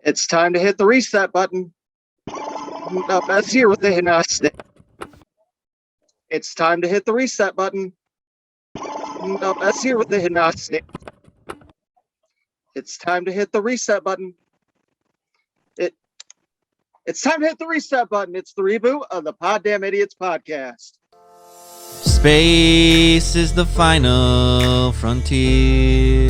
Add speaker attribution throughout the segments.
Speaker 1: It's time to hit the reset button. No, that's here with the Hiatus. It's time to hit the reset button. No, that's here with the Hiatus. It's time to hit the reset button. It's time to hit the reset button. It's the reboot of the Poddamn Idiotz Podcast.
Speaker 2: Space is the final frontier.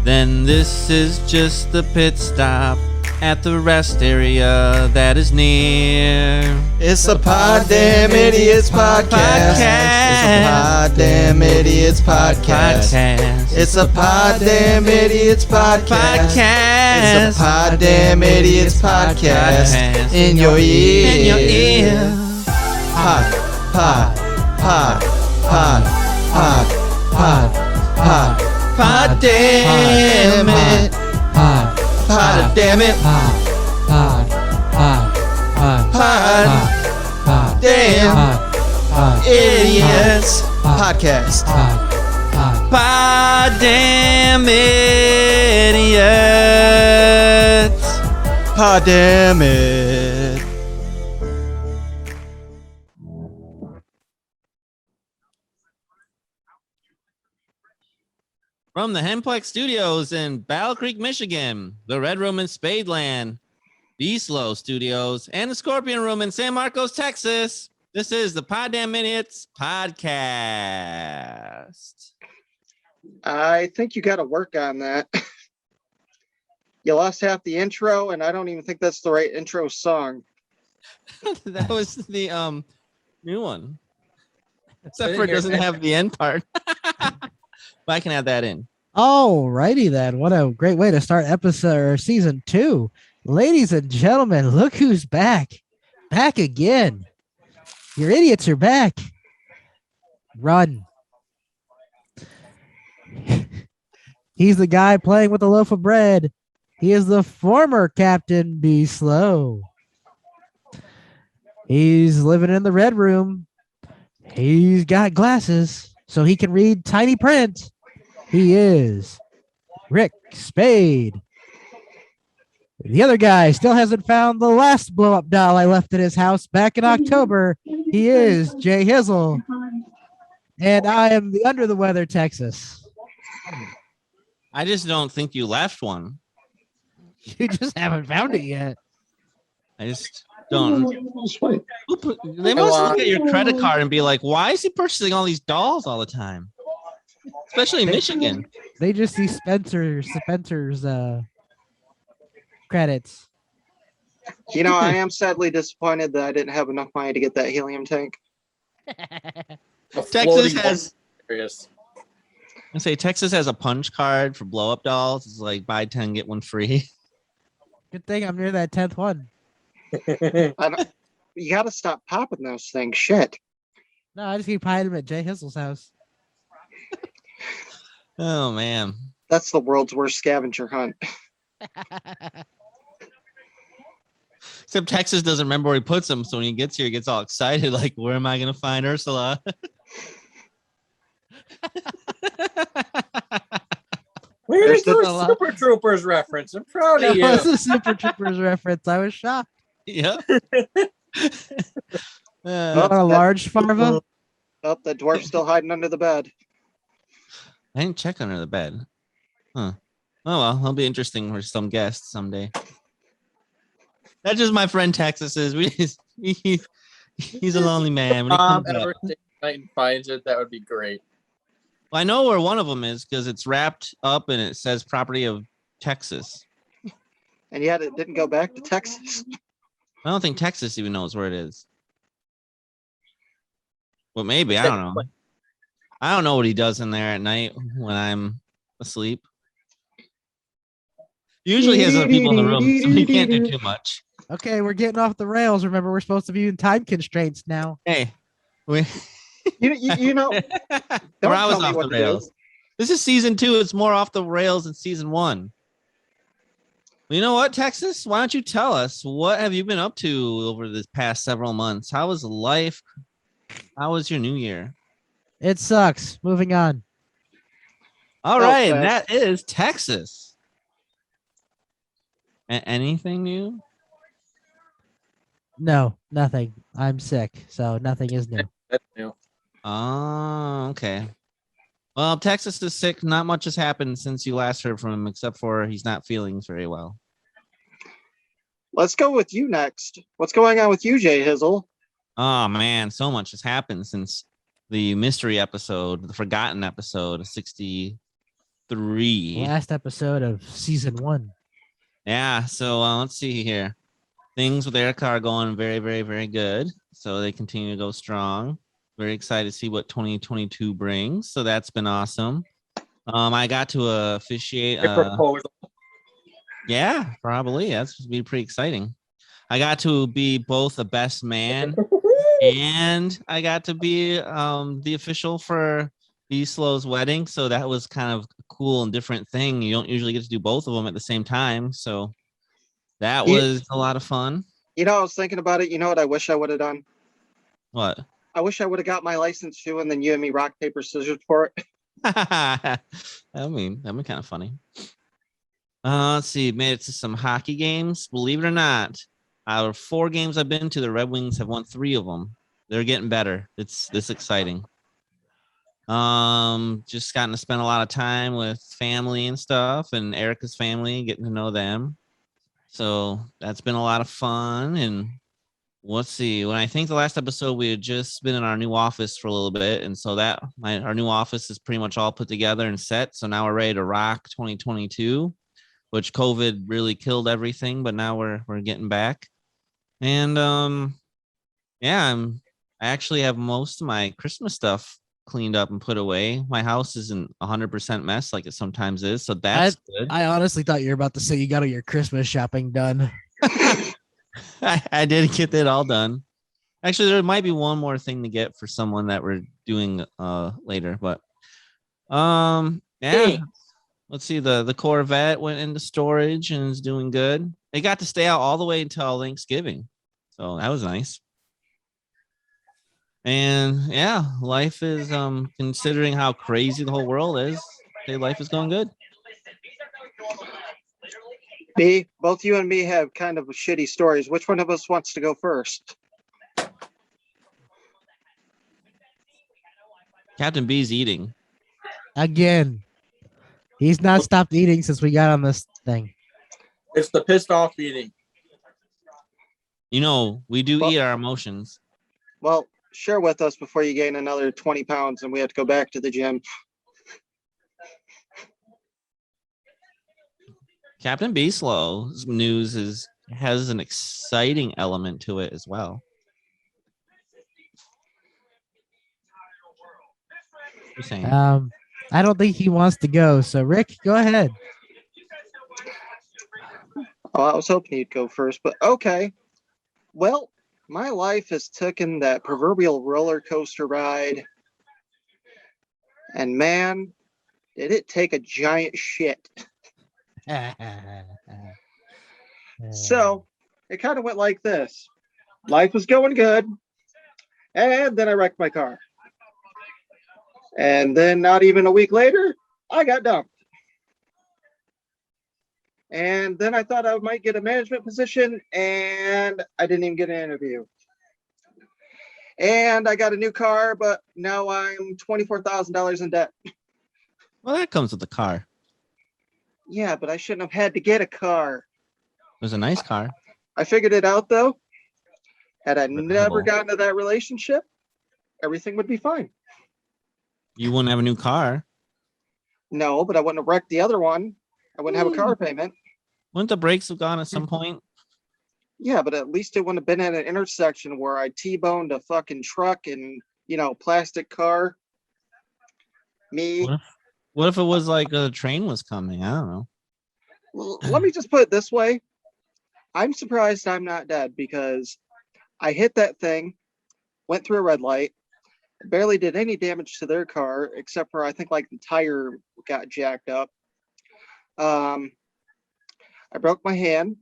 Speaker 2: Then this is just the pit stop at the rest area that is near.
Speaker 3: It's a Poddamn Idiotz Podcast. It's a Poddamn Idiotz Podcast. It's a Poddamn Idiotz Podcast. It's a Poddamn Idiotz Podcast. In your ear.
Speaker 2: In your ear.
Speaker 3: Pod. Poddamn it. Poddamn it. Poddamn Idiotz Podcast.
Speaker 2: Poddamn Idiotz.
Speaker 3: Poddamn it.
Speaker 2: From the Hemplex Studios in Battle Creek, Michigan, the Red Room in Spadeland, the Slow Studios, and the Scorpion Room in San Marcos, Texas, this is the Poddamn Idiotz Podcast.
Speaker 1: I think you got to work on that. You lost half the intro, and I don't even think that's the right intro song.
Speaker 2: That was the new one. Except for it doesn't have the end part. But I can add that in.
Speaker 4: All righty then. What a great way to start episode or season 2. Ladies and gentlemen, look who's back. Back again. Your idiots are back. Run. He's the guy playing with a loaf of bread. He is the former Captain Be Slow. He's living in the Red Room. He's got glasses so he can read tiny print. He is Ric Spade. The other guy still hasn't found the last blow-up doll I left at his house back in October. He is J Hizzle. And I am the under the weather Texas.
Speaker 2: I just don't think you left one.
Speaker 4: You just haven't found it yet.
Speaker 2: I just don't. They must look at your credit card and be like, why is he purchasing all these dolls all the time? Especially in Michigan.
Speaker 4: They just see Spencer's credits.
Speaker 1: You know, I am sadly disappointed that I didn't have enough money to get that helium tank.
Speaker 2: Texas has. I say Texas has a punch card for blow up dolls. It's like buy 10 get one free.
Speaker 4: Good thing I'm near that 10th one.
Speaker 1: You got to stop popping those things. Shit.
Speaker 4: No, I just keep hiding them at J Hizzle's house.
Speaker 2: Oh man,
Speaker 1: that's the world's worst scavenger hunt.
Speaker 2: Except Texas doesn't remember where he puts them, so when he gets here, he gets all excited, like, "Where am I going to find Ursula?"
Speaker 5: Where's the Super Troopers reference? I'm proud of you.
Speaker 4: That was a Super Troopers reference. I was shocked.
Speaker 2: Yeah.
Speaker 4: On a large Farva.
Speaker 1: Oh, the dwarf's still hiding under the bed.
Speaker 2: I didn't check under the bed. Huh. Oh well, it'll be interesting for some guests someday. That's just my friend Texas is. He's a lonely man. When he comes
Speaker 5: ever takes night and finds it, that would be great.
Speaker 2: Well, I know where one of them is because it's wrapped up and it says property of Texas.
Speaker 1: And yet it didn't go back to Texas.
Speaker 2: I don't think Texas even knows where it is. Well, maybe. I don't know. I don't know what he does in there at night when I'm asleep. Usually he has other people in the room, so he can't do too much.
Speaker 4: Okay, we're getting off the rails. Remember, we're supposed to be in time constraints now.
Speaker 2: Hey,
Speaker 1: you know,
Speaker 2: or I was off the rails. This is season 2. It's more off the rails than season 1. Well, you know what, Texas? Why don't you tell us what have you been up to over this past several months? How was life? How was your new year?
Speaker 4: It sucks. Moving on.
Speaker 2: All right, and that is Texas. Anything new?
Speaker 4: No, nothing. I'm sick, so nothing is new.
Speaker 5: That's new.
Speaker 2: Oh, okay. Well, Texas is sick. Not much has happened since you last heard from him, except for he's not feeling very well.
Speaker 1: Let's go with you next. What's going on with you, J Hizzle?
Speaker 2: Oh man, so much has happened since the mystery episode, the forgotten episode, 63.
Speaker 4: Last episode of season 1.
Speaker 2: Yeah, so let's see here. Things with Erica are going very, very, very good. So they continue to go strong. Very excited to see what 2022 brings. So that's been awesome. I got to officiate.
Speaker 5: A proposal.
Speaker 2: Yeah, probably. That's be pretty exciting. I got to be both a best man and I got to be the official for Slow's wedding. So that was kind of a cool and different thing. You don't usually get to do both of them at the same time. So that was a lot of fun.
Speaker 1: You know, I was thinking about it. You know what I wish I would have done?
Speaker 2: What?
Speaker 1: I wish I would have got my license too, and then you and me rock, paper, scissors for it.
Speaker 2: I mean, that'd be kind of funny. Let's see. Made it to some hockey games. Believe it or not, out of 4 games I've been to, the Red Wings have won 3 of them. They're getting better. It's this exciting. Just gotten to spend a lot of time with family and stuff, and Erica's family, getting to know them. So that's been a lot of fun. And let's see. When I think the last episode, we had just been in our new office for a little bit, and so that our new office is pretty much all put together and set. So now we're ready to rock 2022, which COVID really killed everything, but now we're getting back. And yeah, I actually have most of my Christmas stuff cleaned up and put away. My house isn't 100% mess like it sometimes is, so that's good.
Speaker 4: I honestly thought you were about to say you got all your Christmas shopping done.
Speaker 2: I did get that all done. Actually, there might be one more thing to get for someone that we're doing later, but yeah.
Speaker 5: Hey.
Speaker 2: Let's see. The Corvette went into storage and is doing good. It got to stay out all the way until Thanksgiving, so that was nice. And yeah, life is considering how crazy the whole world is. Life is going good.
Speaker 1: B, both you and me have kind of shitty stories. Which one of us wants to go first?
Speaker 2: Captain B's eating.
Speaker 4: Again. He's not stopped eating since we got on this thing.
Speaker 5: It's the pissed off eating.
Speaker 2: You know, we do eat our emotions.
Speaker 1: Well, share with us before you gain another 20 pounds and we have to go back to the gym.
Speaker 2: Captain B Slow's news has an exciting element to it as well.
Speaker 4: I don't think he wants to go. So Rick, go ahead.
Speaker 1: Oh, I was hoping you'd go first, but okay. Well, my life has taken that proverbial roller coaster ride. And man, did it take a giant shit. So it kind of went like this. Life was going good. And then I wrecked my car. And then not even a week later, I got dumped. And then I thought I might get a management position, and I didn't even get an interview. And I got a new car, but now I'm $24,000 in debt.
Speaker 2: Well, that comes with the car.
Speaker 1: Yeah, but I shouldn't have had to get a car.
Speaker 2: It was a nice car.
Speaker 1: I figured it out, though. Had I never gotten into that relationship, everything would be fine.
Speaker 2: You wouldn't have a new car.
Speaker 1: No, but I wouldn't have wrecked the other one. I wouldn't have a car payment.
Speaker 2: Wouldn't the brakes have gone at some point?
Speaker 1: Yeah, but at least it wouldn't have been at an intersection where I T-boned a fucking truck and, plastic car. Me.
Speaker 2: What if it was like a train was coming? I don't know.
Speaker 1: Well, let me just put it this way. I'm surprised I'm not dead because I hit that thing, went through a red light, barely did any damage to their car, except for I think like the tire got jacked up. I broke my hand.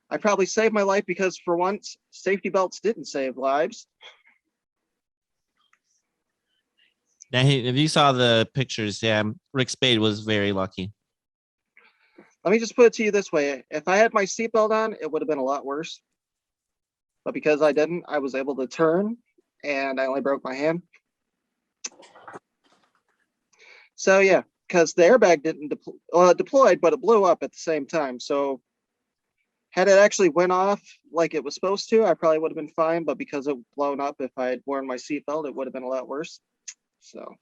Speaker 1: I probably saved my life because for once, safety belts didn't save lives.
Speaker 2: Now, if you saw the pictures, yeah, Ric Spade was very lucky.
Speaker 1: let me just put it to you this way. If I had my seatbelt on, it would have been a lot worse. But because I didn't, I was able to turn and I only broke my hand. So yeah, because the airbag didn't deployed, but it blew up at the same time. So had it actually went off like it was supposed to, I probably would have been fine. But because it blown up, if I had worn my seatbelt, it would have been a lot worse. So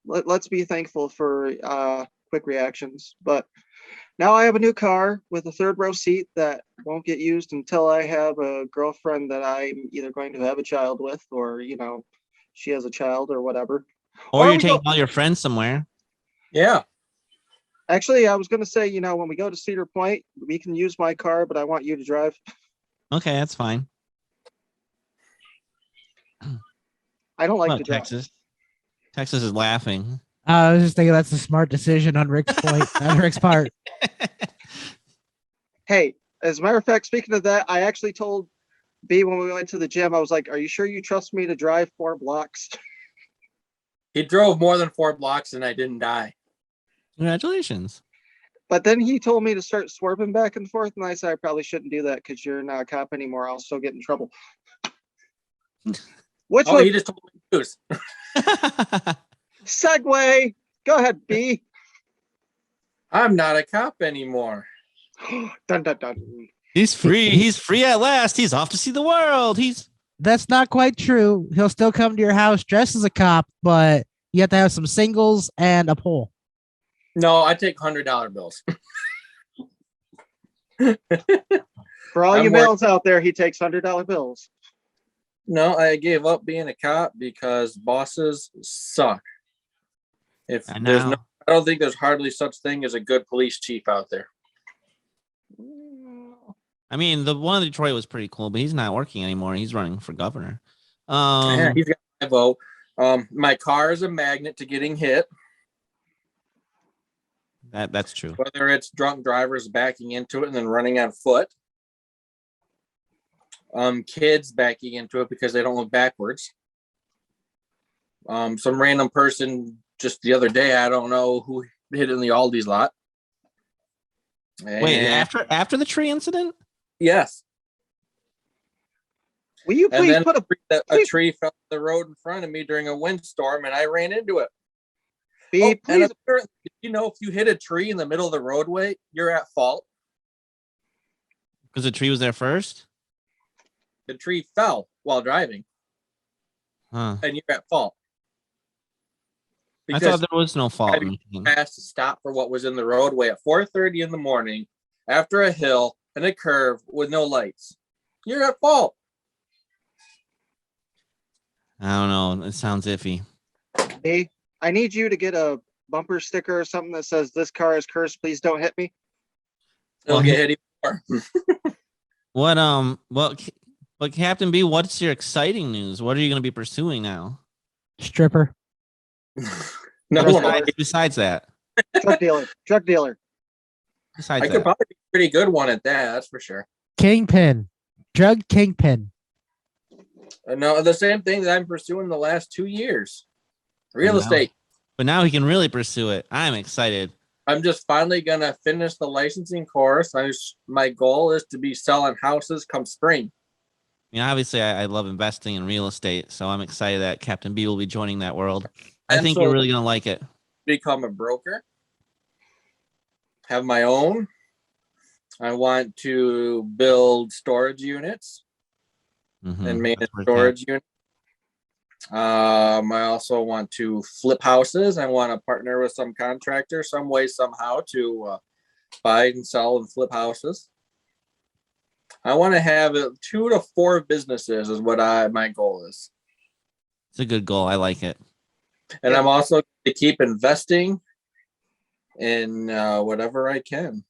Speaker 1: let's be thankful for quick reactions. But now I have a new car with a third row seat that won't get used until I have a girlfriend that I'm either going to have a child with, or, you know, she has a child or whatever.
Speaker 2: Or you're taking all your friends somewhere.
Speaker 5: Yeah.
Speaker 1: Actually, I was going to say, you know, when we go to Cedar Point, we can use my car, but I want you to drive.
Speaker 2: Okay, that's fine.
Speaker 1: I don't like
Speaker 2: Well,
Speaker 1: to drive.
Speaker 2: Texas. Texas is laughing.
Speaker 4: I was just thinking that's a smart decision on Rick's point, on Rick's part.
Speaker 1: Hey, as a matter of fact, speaking of that, I actually told B when we went to the gym, I was like, are you sure you trust me to drive 4 blocks?
Speaker 5: He drove more than 4 blocks and I didn't die.
Speaker 2: Congratulations.
Speaker 1: But then he told me to start swerving back and forth, and I said I probably shouldn't do that because you're not a cop anymore. I'll still get in trouble. Which
Speaker 5: Oh,
Speaker 1: one?
Speaker 5: he just told me to choose.
Speaker 1: Segue. Go ahead, B.
Speaker 5: I'm not a cop anymore.
Speaker 1: Dun, dun, dun.
Speaker 2: He's free. He's free at last. He's off to see the world.
Speaker 4: That's not quite true. He'll still come to your house dressed as a cop, but you have to have some singles and a pole.
Speaker 5: No, I take $100 bills.
Speaker 1: For all
Speaker 5: I'm
Speaker 1: you males out there, he takes $100 bills.
Speaker 5: No, I gave up being a cop because bosses suck. I don't think there's hardly such thing as a good police chief out there.
Speaker 2: I mean, the one in Detroit was pretty cool, but he's not working anymore. He's running for governor.
Speaker 5: Yeah, he's got my vote. My car is a magnet to getting hit.
Speaker 2: That's true.
Speaker 5: Whether it's drunk drivers backing into it and then running on foot. Kids backing into it because they don't look backwards. Some random person just the other day, I don't know who hit in the Aldi's lot.
Speaker 2: Wait, after the tree incident?
Speaker 5: Yes.
Speaker 1: Will you please put
Speaker 5: a tree fell on the road in front of me during a windstorm and I ran into it.
Speaker 1: B, please.
Speaker 5: You know, if you hit a tree in the middle of the roadway, you're at fault.
Speaker 2: Because the tree was there first?
Speaker 5: The tree fell while driving. And you're at fault.
Speaker 2: I thought there was no fault.
Speaker 5: Has to stop for what was in the roadway at 4:30 in the morning after a hill and a curve with no lights. You're at fault.
Speaker 2: I don't know. It sounds iffy.
Speaker 1: Hey, I need you to get a bumper sticker or something that says "This car is cursed. Please don't hit me."
Speaker 5: It'll get hit even more.
Speaker 2: What Captain B? What's your exciting news? What are you going to be pursuing now?
Speaker 4: Stripper.
Speaker 2: Besides that,
Speaker 1: Drug dealer.
Speaker 2: Besides
Speaker 5: I could probably be a pretty good one at that. That's for sure.
Speaker 4: Kingpin. Drug kingpin.
Speaker 5: No, the same thing that I'm pursuing the last 2 years. Real estate.
Speaker 2: But now he can really pursue it. I'm excited.
Speaker 5: I'm just finally going to finish the licensing course. My goal is to be selling houses come spring.
Speaker 2: Obviously, I love investing in real estate, so I'm excited that Captain B will be joining that world. I think you're really going to like it.
Speaker 5: Become a broker. Have my own. I want to build storage units and manage storage units. I also want to flip houses. I want to partner with some contractor some way, somehow to buy and sell and flip houses. I want to have 2 to 4 businesses is what my goal is.
Speaker 2: It's a good goal. I like it.
Speaker 5: And I'm also going to keep investing in whatever I can.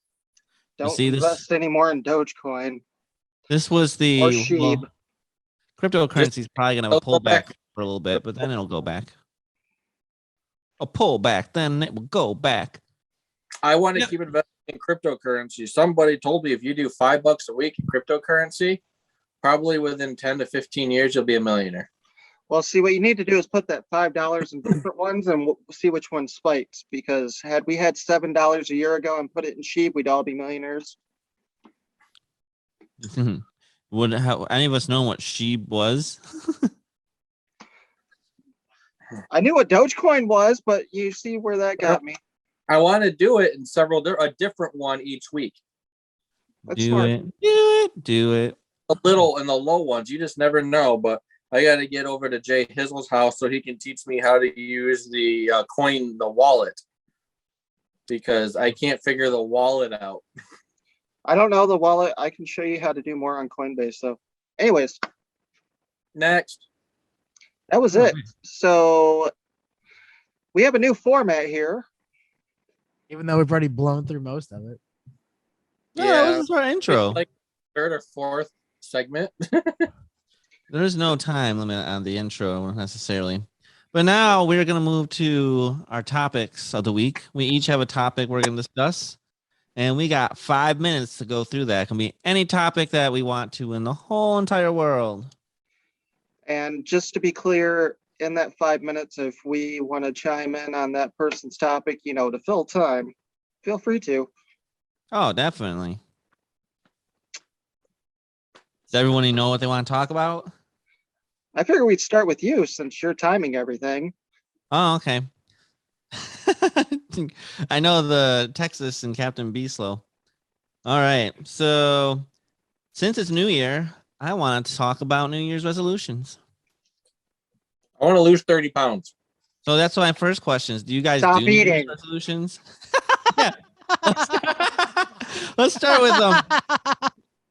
Speaker 1: Don't invest anymore in Dogecoin.
Speaker 2: This was cryptocurrency is probably going to pull back for a little bit, but then it'll go back. A pull back, then it will go back.
Speaker 5: I want to keep investing in cryptocurrency. Somebody told me if you do $5 a week in cryptocurrency, probably within 10 to 15 years, you'll be a millionaire.
Speaker 1: Well, see, what you need to do is put that $5 in different ones, and we'll see which one spikes. Because had we had $7 a year ago and put it in sheep, we'd all be millionaires.
Speaker 2: Would any of us know what sheep was?
Speaker 1: I knew what Dogecoin was, but you see where that got me.
Speaker 5: I want to do it in a different one each week.
Speaker 1: That's
Speaker 2: Do
Speaker 1: smart.
Speaker 2: do it.
Speaker 5: A little in the low ones. You just never know, but I got to get over to J Hizzle's house so he can teach me how to use the the wallet, because I can't figure the wallet out.
Speaker 1: I don't know the wallet. I can show you how to do more on Coinbase. So, anyways,
Speaker 5: Next.
Speaker 1: that was it. So, we have a new format here.
Speaker 4: Even though we've already blown through most of it.
Speaker 2: No, that was just our intro.
Speaker 5: It's like third or fourth segment.
Speaker 2: There's no time limit on the intro necessarily. But now we're going to move to our topics of the week. We each have a topic we're going to discuss. And we got 5 minutes to go through that. It can be any topic that we want to in the whole entire world.
Speaker 1: And just to be clear, in that 5 minutes, if we want to chime in on that person's topic, to fill time, feel free to.
Speaker 2: Oh, definitely. Does everyone know what they want to talk about?
Speaker 1: I figure we'd start with you since you're timing everything.
Speaker 2: Oh, okay. I know the Texas and Captain Beaslow. All right. So since it's New Year, I want to talk about New Year's resolutions.
Speaker 5: I want to lose 30 pounds.
Speaker 2: So that's my first question is, do you guys
Speaker 1: Stop
Speaker 2: do New Year's
Speaker 1: eating.
Speaker 2: resolutions? Yeah. Let's start with them.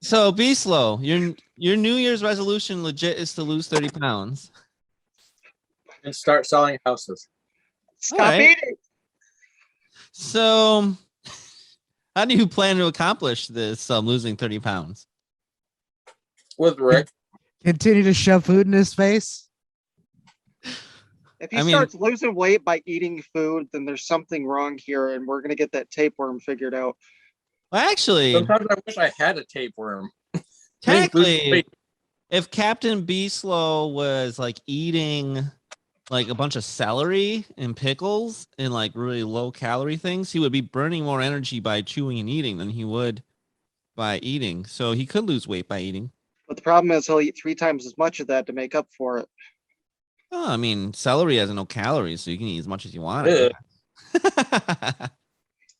Speaker 2: So Beaslow, your New Year's resolution legit is to lose 30 pounds.
Speaker 5: And start selling houses.
Speaker 1: Stop
Speaker 2: right.
Speaker 1: eating.
Speaker 2: So how do you plan to accomplish this losing 30 pounds?
Speaker 5: With Rick.
Speaker 4: Continue to shove food in his face.
Speaker 1: If he starts losing weight by eating food, then there's something wrong here, and we're going to get that tapeworm figured out.
Speaker 2: Well, actually,
Speaker 5: Sometimes I wish I had a tapeworm.
Speaker 2: technically, if Captain Beaslow was like eating like a bunch of celery and pickles and like really low calorie things, he would be burning more energy by chewing and eating than he would by eating. So he could lose weight by eating.
Speaker 1: But the problem is he'll eat 3 times as much of that to make up for it.
Speaker 2: Oh, I mean, celery has no calories, so you can eat as much as you want.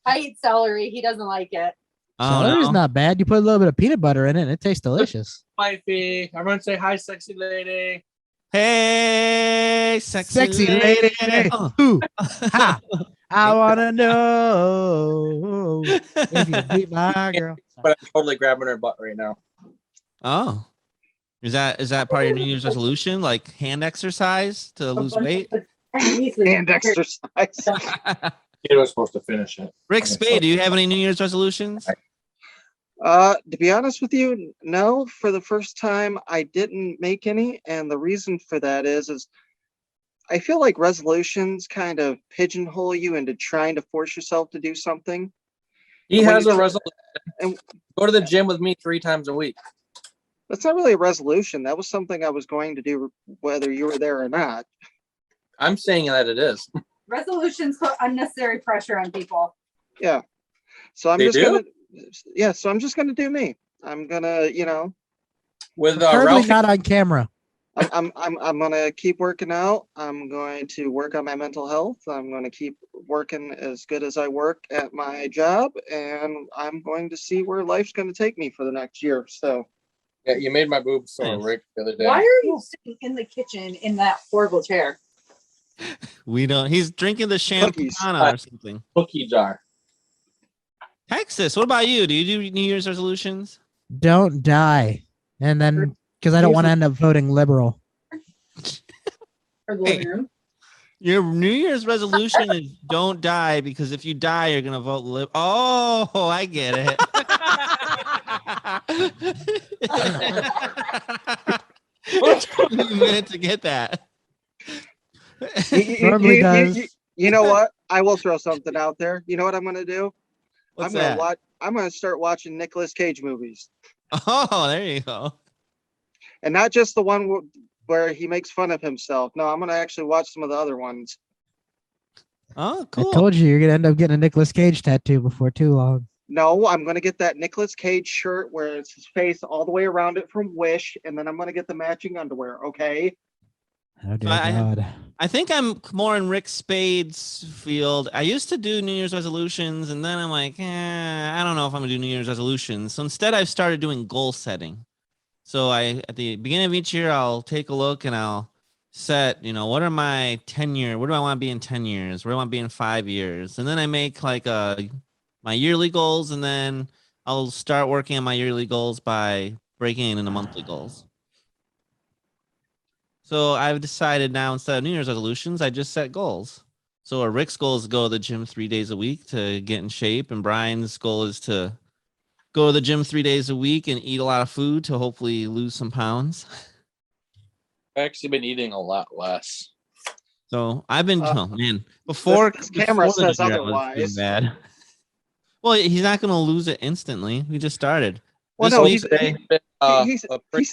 Speaker 6: I eat celery. He doesn't like it.
Speaker 4: Celery's not bad. You put a little bit of peanut butter in it, and it tastes delicious.
Speaker 5: Wifey, I'm going to say hi, sexy lady.
Speaker 2: Hey,
Speaker 4: Sexy lady. Ooh, ha. I want to know if you be my girl.
Speaker 5: But I'm totally grabbing her butt right now.
Speaker 2: Oh, is that part of your New Year's resolution? Like hand exercise to lose weight?
Speaker 1: And exercise.
Speaker 5: He was supposed to finish it.
Speaker 2: Ric Spade, do you have any New Year's resolutions?
Speaker 1: To be honest with you, no. For the first time, I didn't make any, and the reason for that is I feel like resolutions kind of pigeonhole you into trying to force yourself to do something.
Speaker 5: He has a resolution.
Speaker 1: And
Speaker 5: go to the gym with me 3 times a week.
Speaker 1: that's not really a resolution. That was something I was going to do whether you were there or not.
Speaker 5: I'm saying that it is.
Speaker 6: Resolutions put unnecessary pressure on people.
Speaker 1: Yeah. So I'm
Speaker 5: They
Speaker 1: just
Speaker 5: do?
Speaker 1: gonna do me. I'm gonna,
Speaker 5: With
Speaker 4: Preferably
Speaker 5: Ralphie.
Speaker 4: not on camera.
Speaker 1: I'm gonna keep working out. I'm going to work on my mental health. I'm gonna keep working as good as I work at my job, and I'm going to see where life's gonna take me for the next year. So
Speaker 5: Yeah, you made my boobs sore, Rick, the other day.
Speaker 6: Why are you sitting in the kitchen in that horrible chair?
Speaker 2: We don't. He's drinking the champagne or something.
Speaker 5: Cookie jar.
Speaker 2: Texas, what about you? Do you do New Year's resolutions?
Speaker 4: Don't die. And then, because I don't want to end up voting liberal.
Speaker 6: For the living room?
Speaker 2: Your New Year's resolution is don't die, because if you die, you're gonna vote Oh, I get it. It took me a minute to get that.
Speaker 4: Normally does.
Speaker 1: you know what? I will throw something out there. You know what I'm gonna do?
Speaker 2: What's
Speaker 1: I'm
Speaker 2: that?
Speaker 1: gonna start watching Nicolas Cage movies,
Speaker 2: Oh, there you go.
Speaker 1: and not just the one where he makes fun of himself. No, I'm gonna actually watch some of the other ones.
Speaker 2: Oh, cool.
Speaker 4: I told you you're gonna end up getting a Nicolas Cage tattoo before too long.
Speaker 1: No, I'm gonna get that Nicolas Cage shirt where it's his face all the way around it from Wish, and then I'm gonna get the matching underwear. Okay.
Speaker 4: Oh dear
Speaker 2: I-
Speaker 4: God.
Speaker 2: I think I'm more in Ric Spade's field. I used to do New Year's resolutions, and then I'm like, I don't know if I'm gonna do New Year's resolutions. So instead, I've started doing goal setting. So at the beginning of each year, I'll take a look and I'll set, what are my 10-year? Where do I want to be in 10 years? Where do I want to be in 5 years? And then I make like my yearly goals, and then I'll start working on my yearly goals by breaking it into monthly goals. So I've decided now, instead of New Year's resolutions, I just set goals. So Rick's goal is to go to the gym 3 days a week to get in shape, and Brian's goal is to go to the gym 3 days a week and eat a lot of food to hopefully lose some pounds.
Speaker 5: I've actually been eating a lot less.
Speaker 2: So I've been, before
Speaker 1: this camera
Speaker 2: before the
Speaker 1: says
Speaker 2: New Year, I was
Speaker 1: otherwise.
Speaker 2: doing bad. Well, he's not going to lose it instantly. We just started.
Speaker 1: Well,
Speaker 2: This
Speaker 1: no,
Speaker 2: week,
Speaker 1: he's
Speaker 5: a pretty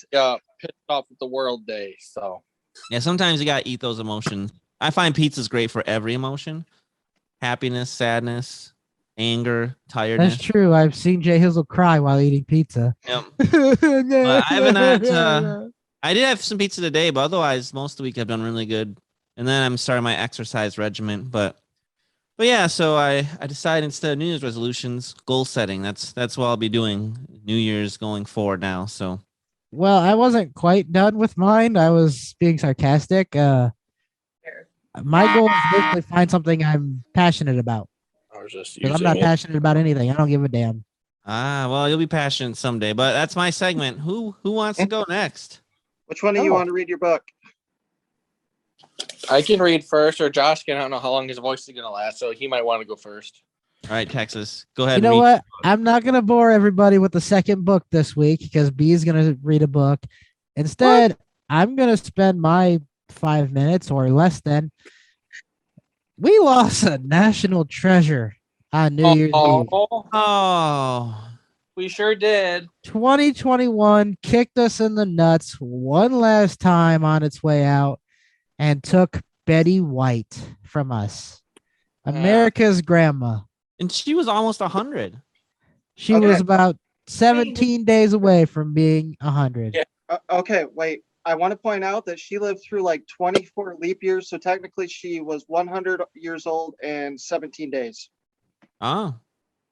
Speaker 5: pissed off at the world day. So
Speaker 2: yeah, sometimes you got to eat those emotions. I find pizza's great for every emotion: happiness, sadness, anger, tiredness.
Speaker 4: That's true. I've seen J Hizzle cry while eating pizza.
Speaker 2: Yep. I haven't I did have some pizza today, but otherwise, most of the week I've done really good. And then I'm starting my exercise regimen. But yeah, so I decided, instead of New Year's resolutions, goal setting. That's what I'll be doing New Year's going forward now. So
Speaker 4: Well, I wasn't quite done with mine. I was being sarcastic. My goal is basically find something I'm passionate about.
Speaker 5: I was just
Speaker 4: Because I'm
Speaker 5: using
Speaker 4: not
Speaker 5: it.
Speaker 4: passionate about anything. I don't give a damn.
Speaker 2: well, you'll be passionate someday. But that's my segment. Who wants to go next?
Speaker 1: which one of you want to read your book?
Speaker 5: I can read first, or Josh can. I don't know how long his voice is gonna last, so he might want to go first.
Speaker 2: All right, Texas, go ahead.
Speaker 4: You know
Speaker 2: and read.
Speaker 4: what? I'm not going to bore everybody with the second book this week because B is going to read a book. Instead, I'm going to spend my 5 minutes or less than. We lost a national treasure on New Year's Eve.
Speaker 2: Oh,
Speaker 5: We sure did.
Speaker 4: 2021 kicked us in the nuts one last time on its way out and took Betty White from us. America's grandma.
Speaker 2: and she was almost 100.
Speaker 4: She
Speaker 1: Okay.
Speaker 4: was about 17 days away from being 100.
Speaker 5: Yeah.
Speaker 1: Okay, wait. I want to point out that she lived through like 24 leap years, so technically she was 100 years old and 17 days.
Speaker 2: Oh,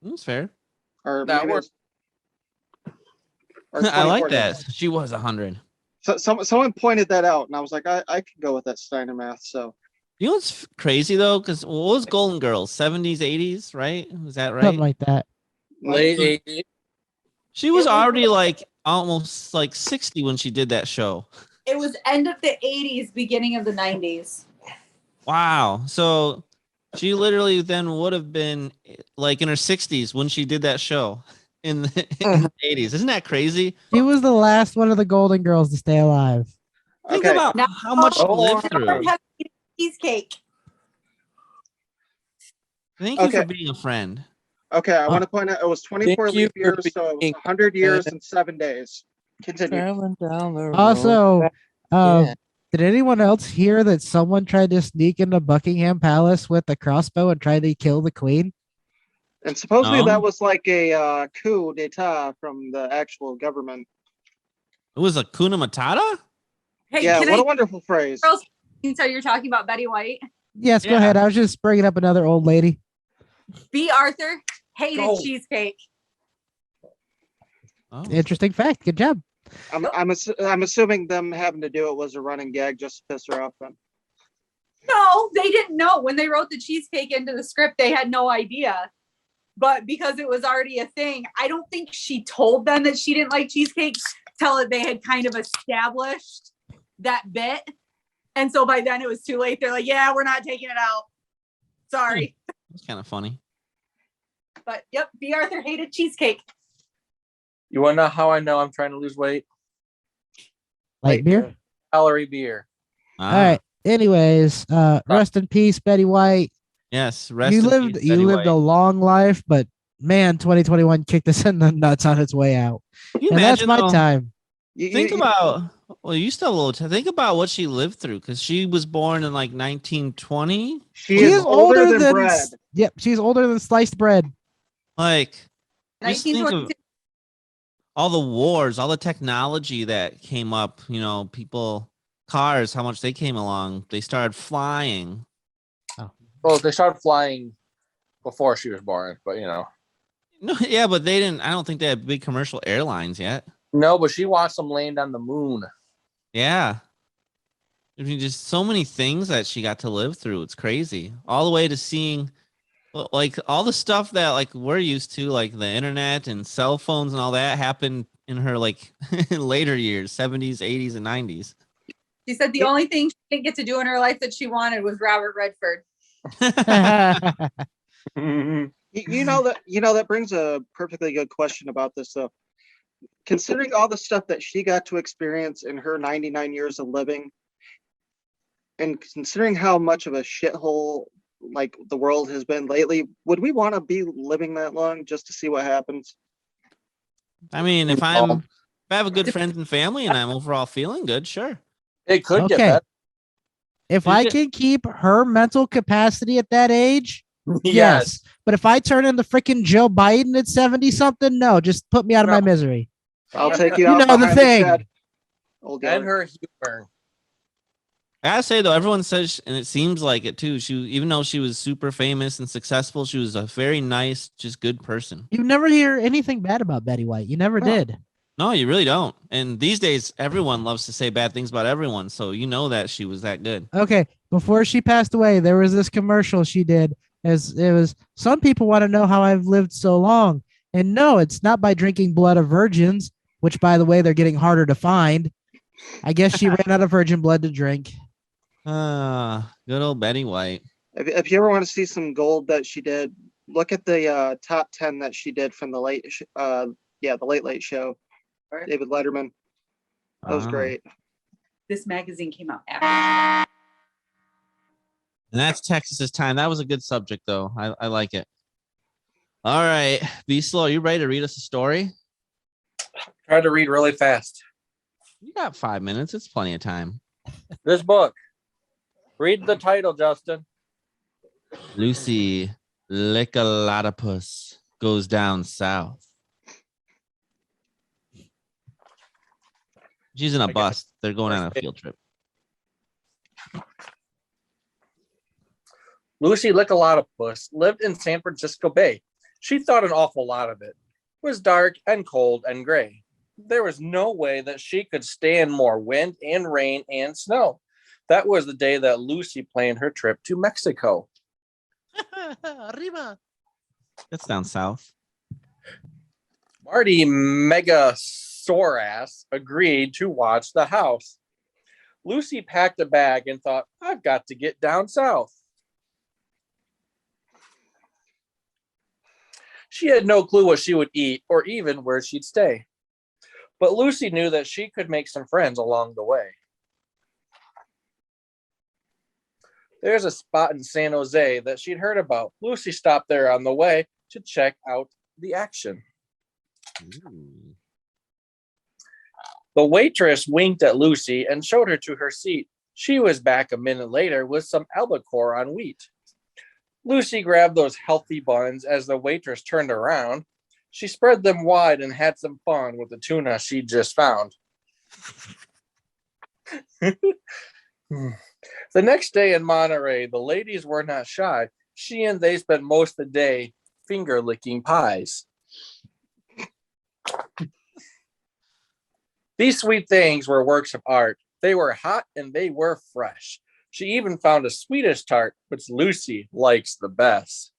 Speaker 2: that's fair.
Speaker 1: Or
Speaker 5: That
Speaker 1: maybe
Speaker 5: works.
Speaker 1: or
Speaker 2: I like
Speaker 1: 24
Speaker 2: that.
Speaker 1: days.
Speaker 2: She was 100.
Speaker 1: So someone pointed that out, and I was like, I could go with that Steiner math. So
Speaker 2: You know what's crazy though? Because what was Golden Girls? 70s, 80s, right? Was that right?
Speaker 4: Something like that.
Speaker 5: Late 80s.
Speaker 2: She was already like almost like 60 when she did that show.
Speaker 6: It was end of the 80s, beginning of the 90s.
Speaker 2: Wow. So she literally then would have been like in her 60s when she did that show in the 80s. Isn't that crazy?
Speaker 4: She was the last one of the Golden Girls to stay alive.
Speaker 2: Think
Speaker 1: Okay.
Speaker 2: about
Speaker 6: Now-
Speaker 2: how much she lived through.
Speaker 6: Have cheesecake.
Speaker 2: Thank you for
Speaker 1: Okay.
Speaker 2: being a friend.
Speaker 1: okay, I want to point out it was 24
Speaker 5: Thank you
Speaker 1: leap
Speaker 5: for
Speaker 1: years, so it was
Speaker 5: being
Speaker 1: 100 years and 7 days. Continue.
Speaker 5: Traveling down the road.
Speaker 4: Also,
Speaker 5: Yeah.
Speaker 4: did anyone else hear that someone tried to sneak into Buckingham Palace with a crossbow and tried to kill the queen?
Speaker 1: And supposedly
Speaker 2: No.
Speaker 1: that was like a coup d'etat from the actual government.
Speaker 2: It was a Kuna Matata?
Speaker 6: Hey,
Speaker 1: Yeah,
Speaker 6: can
Speaker 1: what
Speaker 6: I
Speaker 1: a wonderful phrase.
Speaker 6: Girls- so you're talking about Betty White?
Speaker 4: Yes, go
Speaker 2: Yeah.
Speaker 4: ahead. I was just bringing up another old lady.
Speaker 6: B. Arthur hated
Speaker 5: Go.
Speaker 6: cheesecake.
Speaker 2: Oh.
Speaker 4: Interesting fact. Good job.
Speaker 1: I'm assuming them having to do it was a running gag just to piss her off. Then
Speaker 6: No, they didn't know. When they wrote the cheesecake into the script, they had no idea. But because it was already a thing, I don't think she told them that she didn't like cheesecake till they had kind of established that bit. And so by then it was too late. They're like, yeah, we're not taking it out. Sorry.
Speaker 2: That's kind of funny.
Speaker 6: But yep, B. Arthur hated cheesecake.
Speaker 5: You want to know how I know I'm trying to lose weight?
Speaker 4: Light beer.
Speaker 5: Calorie beer.
Speaker 2: Ah,
Speaker 4: All right. Anyways, rest in peace, Betty White.
Speaker 2: Yes. Rest
Speaker 4: You
Speaker 2: in
Speaker 4: lived
Speaker 2: peace,
Speaker 4: you
Speaker 2: Betty
Speaker 4: lived a
Speaker 2: White.
Speaker 4: long life, but man, 2021 kicked us in the nuts on its way out.
Speaker 2: Can you
Speaker 4: And that's
Speaker 2: imagine,
Speaker 4: my
Speaker 2: though?
Speaker 4: time.
Speaker 1: you,
Speaker 2: Think
Speaker 1: you-
Speaker 2: about Well, you still have a little time. Think about what she lived through because she was born in like 1920.
Speaker 1: She is older than bread.
Speaker 4: Yep, she's older than sliced bread.
Speaker 2: Like, just think of
Speaker 6: 1922.
Speaker 2: all the wars, all the technology that came up, cars, how much they came along. They started flying.
Speaker 5: Well, they started flying before she was born, but
Speaker 2: No, yeah, but they didn't. I don't think they had big commercial airlines yet.
Speaker 5: No, but she watched them land on the moon.
Speaker 2: Yeah. I mean, just so many things that she got to live through. It's crazy. All the way to seeing like all the stuff that like we're used to, like the internet and cell phones and all that happened in her like later years, 70s, 80s, and 90s.
Speaker 6: She said the only thing she didn't get to do in her life that she wanted was Robert Redford.
Speaker 1: That brings a perfectly good question about this though. Considering all the stuff that she got to experience in her 99 years of living, and considering how much of a shithole like the world has been lately, would we want to be living that long just to see what happens?
Speaker 2: I mean, if I have a good friends and family and I'm overall feeling good, sure.
Speaker 5: It could get
Speaker 4: Okay.
Speaker 5: better.
Speaker 4: If I can keep her mental capacity at that age,
Speaker 5: Yes.
Speaker 4: yes. But if I turn into freaking Joe Biden at 70 something, no, just put me out of my misery.
Speaker 1: I'll take you
Speaker 4: You
Speaker 1: out
Speaker 4: know the
Speaker 1: behind
Speaker 4: thing.
Speaker 1: shed. Old
Speaker 5: And
Speaker 1: guy.
Speaker 5: her humor.
Speaker 2: I gotta say though, everyone says, and it seems like it too. Even though she was super famous and successful, she was a very nice, just good person.
Speaker 4: You never hear anything bad about Betty White. You never did.
Speaker 2: No, you really don't. And these days, everyone loves to say bad things about everyone. So you know that she was that good.
Speaker 4: Okay, before she passed away, there was this commercial she did. As it was, some people want to know how I've lived so long, and no, it's not by drinking blood of virgins, which, by the way, they're getting harder to find. I guess she ran out of virgin blood to drink.
Speaker 2: Good old Betty White.
Speaker 1: If you ever want to see some gold that she did, look at the top 10 that she did from the Late Late Show. David Letterman. That was great.
Speaker 6: This magazine came out after.
Speaker 2: And that's Texas's time. That was a good subject, though. I like it. All right, Be Slow. Are you ready to read us a story?
Speaker 5: Try to read really fast.
Speaker 2: You got 5 minutes. It's plenty of time.
Speaker 5: This book. Read the title, Justin.
Speaker 2: Lucy Lickalotopus goes down south. She's in a bus. They're going on a field trip.
Speaker 5: Lucy Lickalotopus lived in San Francisco Bay. She thought an awful lot of it. It was dark and cold and gray. There was no way that she could stand more wind and rain and snow. That was the day that Lucy planned her trip to Mexico.
Speaker 4: Arriba.
Speaker 2: That's down south.
Speaker 5: Marty Megasaurus agreed to watch the house. Lucy packed a bag and thought, I've got to get down south. She had no clue what she would eat or even where she'd stay. But Lucy knew that she could make some friends along the way. There's a spot in San Jose that she'd heard about. Lucy stopped there on the way to check out the action.
Speaker 2: Ooh.
Speaker 5: The waitress winked at Lucy and showed her to her seat. She was back a minute later with some albacore on wheat. Lucy grabbed those healthy buns as the waitress turned around. She spread them wide and had some fun with the tuna she'd just found. The next day in Monterey, the ladies were not shy. She and they spent most of the day finger-licking pies. These sweet things were works of art. They were hot and they were fresh. She even found a Swedish tart, which Lucy likes the best.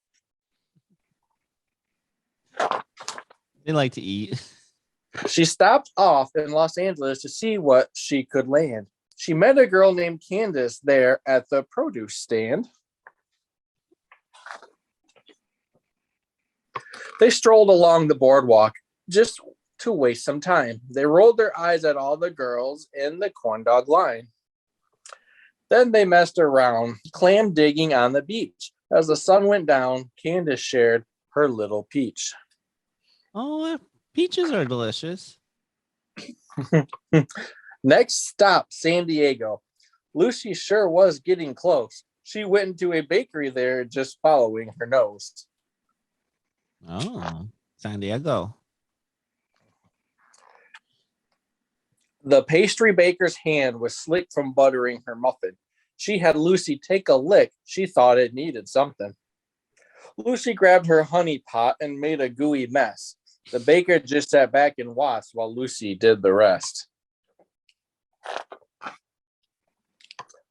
Speaker 2: They like to eat.
Speaker 5: She stopped off in Los Angeles to see what she could land. She met a girl named Candace there at the produce stand. They strolled along the boardwalk just to waste some time. They rolled their eyes at all the girls in the corn dog line. Then they messed around, clam digging on the beach. As the sun went down, Candace shared her little peach.
Speaker 2: Oh, peaches are delicious.
Speaker 5: Next stop, San Diego. Lucy sure was getting close. She went into a bakery there, just following her nose.
Speaker 2: Oh, San Diego.
Speaker 5: The pastry baker's hand was slick from buttering her muffin. She had Lucy take a lick. She thought it needed something. Lucy grabbed her honey pot and made a gooey mess. The baker just sat back and watched while Lucy did the rest.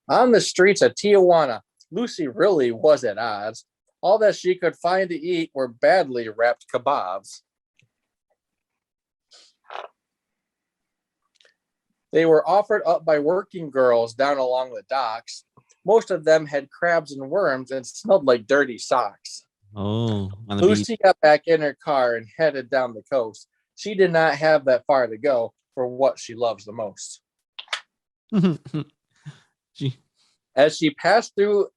Speaker 5: On the streets of Tijuana, Lucy really was at odds. All that she could find to eat were badly wrapped kebabs. They were offered up by working girls down along the docks. Most of them had crabs and worms and smelled like dirty socks.
Speaker 2: Oh, on the
Speaker 5: Lucy got back in her car and headed down the coast. She did not have that far to go for what she loves the most. As she passed through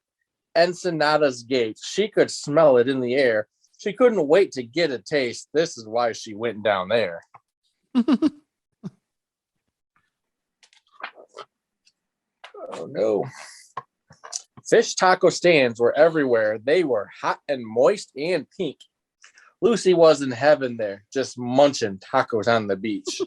Speaker 5: Ensenada's gates, she could smell it in the air. She couldn't wait to get a taste. This is why she went down there. Oh no. Fish taco stands were everywhere. They were hot and moist and pink. Lucy was in heaven there, just munching tacos on the beach.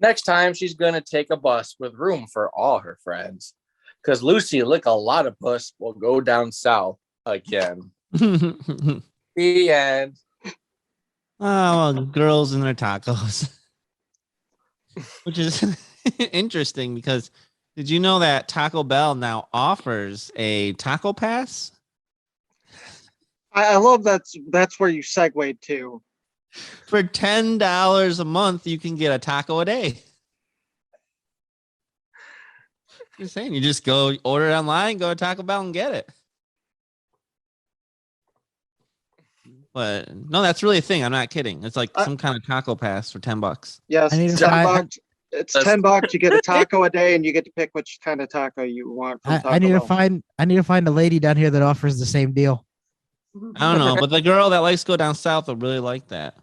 Speaker 5: Next time, she's going to take a bus with room for all her friends. Because Lucy, like a lot of puss, will go down south again. The end.
Speaker 2: Oh, well, girls and their tacos. Which is interesting because did you know that Taco Bell now offers a taco pass?
Speaker 1: I love that's where you segued to.
Speaker 2: For $10 a month, you can get a taco a day. Just saying, you just go order it online, go to Taco Bell and get it. But no, that's really a thing. I'm not kidding. It's like some kind of taco pass for $10.
Speaker 1: Yes, it's $10. It's $10. You get a taco a day, and you get to pick which kind of taco you want. From
Speaker 4: I need to find a lady down here that offers the same deal.
Speaker 2: I don't know, but the girl that likes to go down south will really like that.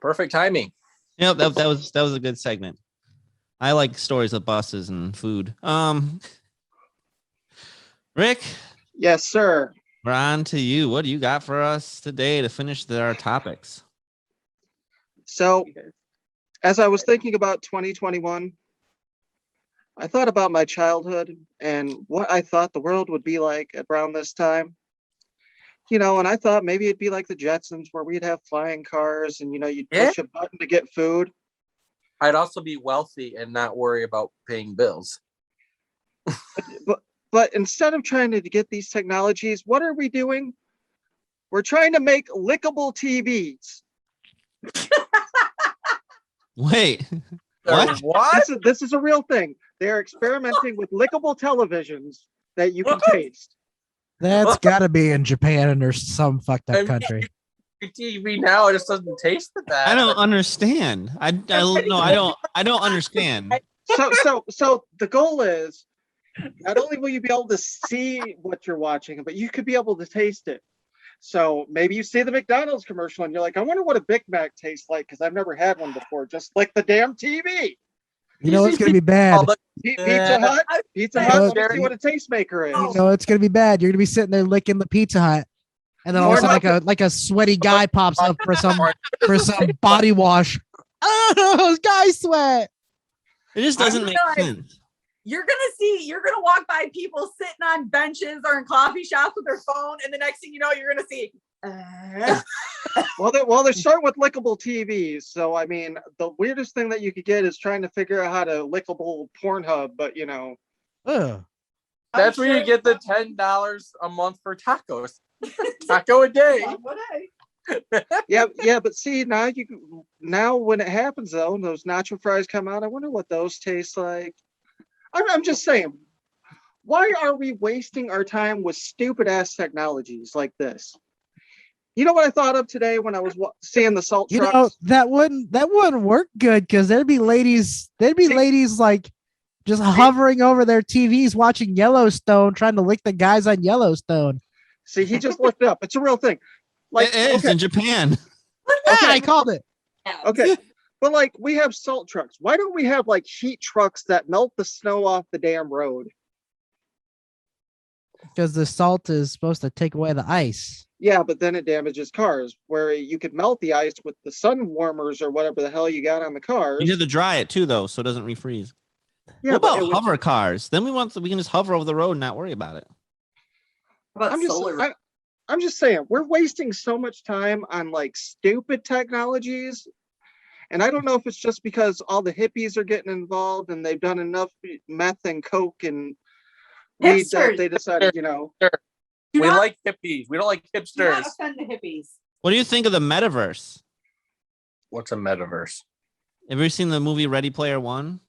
Speaker 5: Perfect timing.
Speaker 2: Yep, that was a good segment. I like stories of buses and food. Rick.
Speaker 1: Yes, sir.
Speaker 2: We're on to you. What do you got for us today to finish our topics?
Speaker 1: So, as I was thinking about 2021, I thought about my childhood and what I thought the world would be like around this time. You know, and I thought maybe it'd be like the Jetsons where we'd have flying cars and, you know, you'd push a button to get food.
Speaker 5: I'd also be wealthy and not worry about paying bills.
Speaker 1: But instead of trying to get these technologies, what are we doing? We're trying to make lickable TVs.
Speaker 2: Wait, what?
Speaker 1: This is a real thing. They're experimenting with lickable televisions that you can taste.
Speaker 4: That's got to be in Japan or some fucked up country.
Speaker 5: TV now, it just doesn't taste that.
Speaker 2: I don't understand. I don't understand.
Speaker 1: So the goal is not only will you be able to see what you're watching, but you could be able to taste it. So maybe you see the McDonald's commercial and you're like, I wonder what a Big Mac tastes like because I've never had one before. Just like the damn TV.
Speaker 4: You know it's gonna be bad.
Speaker 1: Pizza Hut. Let me see what a tastemaker is.
Speaker 4: You know it's gonna be bad. You're gonna be sitting there licking the Pizza Hut, and then all of a sudden, like a sweaty guy pops up for some body wash. Oh, guy sweat.
Speaker 2: It just doesn't make sense.
Speaker 6: You're gonna walk by people sitting on benches or in coffee shops with their phone, and the next thing you know, you're gonna see.
Speaker 1: Well, they're starting with lickable TVs. So I mean, the weirdest thing that you could get is trying to figure out how to lickable Pornhub, but you know,
Speaker 5: that's where you get the $10 a month for tacos. Taco a day.
Speaker 1: yeah, but see now when it happens though, those nacho fries come out. I wonder what those taste like. I'm just saying, why are we wasting our time with stupid ass technologies like this? You know what I thought of today when I was seeing the salt trucks?
Speaker 4: You know, that wouldn't work good because there'd be ladies like just hovering over their TVs watching Yellowstone, trying to lick the guys on Yellowstone.
Speaker 1: See, he just looked it up. It's a real thing. Like,
Speaker 2: it is
Speaker 1: okay,
Speaker 2: in Japan.
Speaker 4: I called it.
Speaker 1: okay. But like, we have salt trucks. Why don't we have like heat trucks that melt the snow off the damn road?
Speaker 4: Because the salt is supposed to take away the ice.
Speaker 1: Yeah, but then it damages cars. Where you could melt the ice with the sun warmers or whatever the hell you got on the cars.
Speaker 2: You have to dry it too, though, so it doesn't refreeze.
Speaker 1: Yeah,
Speaker 2: what
Speaker 1: but
Speaker 2: about
Speaker 1: it would-
Speaker 2: hover cars? Then we can just hover over the road and not worry about it.
Speaker 6: About solar.
Speaker 1: I'm just saying, we're wasting so much time on like stupid technologies. And I don't know if it's just because all the hippies are getting involved and they've done enough meth and coke and weed that
Speaker 6: Hipsters.
Speaker 1: they decided, you know.
Speaker 6: Do
Speaker 5: We
Speaker 6: not-
Speaker 5: like hippies. We don't like
Speaker 6: do not
Speaker 5: hipsters.
Speaker 6: offend the hippies.
Speaker 2: What do you think of the metaverse?
Speaker 5: What's a metaverse?
Speaker 2: Have you ever seen the movie Ready Player One?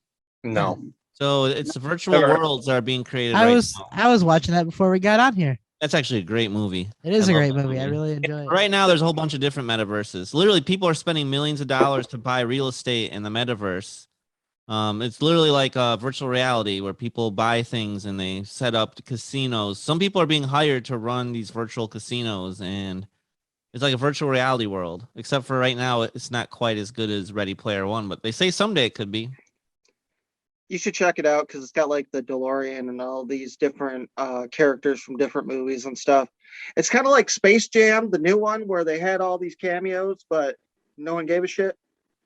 Speaker 5: No.
Speaker 2: So it's the virtual
Speaker 5: Never.
Speaker 2: worlds that are being created
Speaker 4: I
Speaker 2: right
Speaker 4: was
Speaker 2: now.
Speaker 4: I was watching that before we got on here.
Speaker 2: That's actually a great movie.
Speaker 4: It is
Speaker 2: I
Speaker 4: a
Speaker 2: love
Speaker 4: great
Speaker 2: that
Speaker 4: movie. I really enjoy it.
Speaker 2: Right now, there's a whole bunch of different metaverses. Literally, people are spending millions of dollars to buy real estate in the metaverse. It's literally like a virtual reality where people buy things and they set up casinos. Some people are being hired to run these virtual casinos, and it's like a virtual reality world. Except for right now, it's not quite as good as Ready Player One, but they say someday it could be.
Speaker 1: You should check it out because it's got like the DeLorean and all these different characters from different movies and stuff. It's kind of like Space Jam, the new one, where they had all these cameos, but no one gave a shit.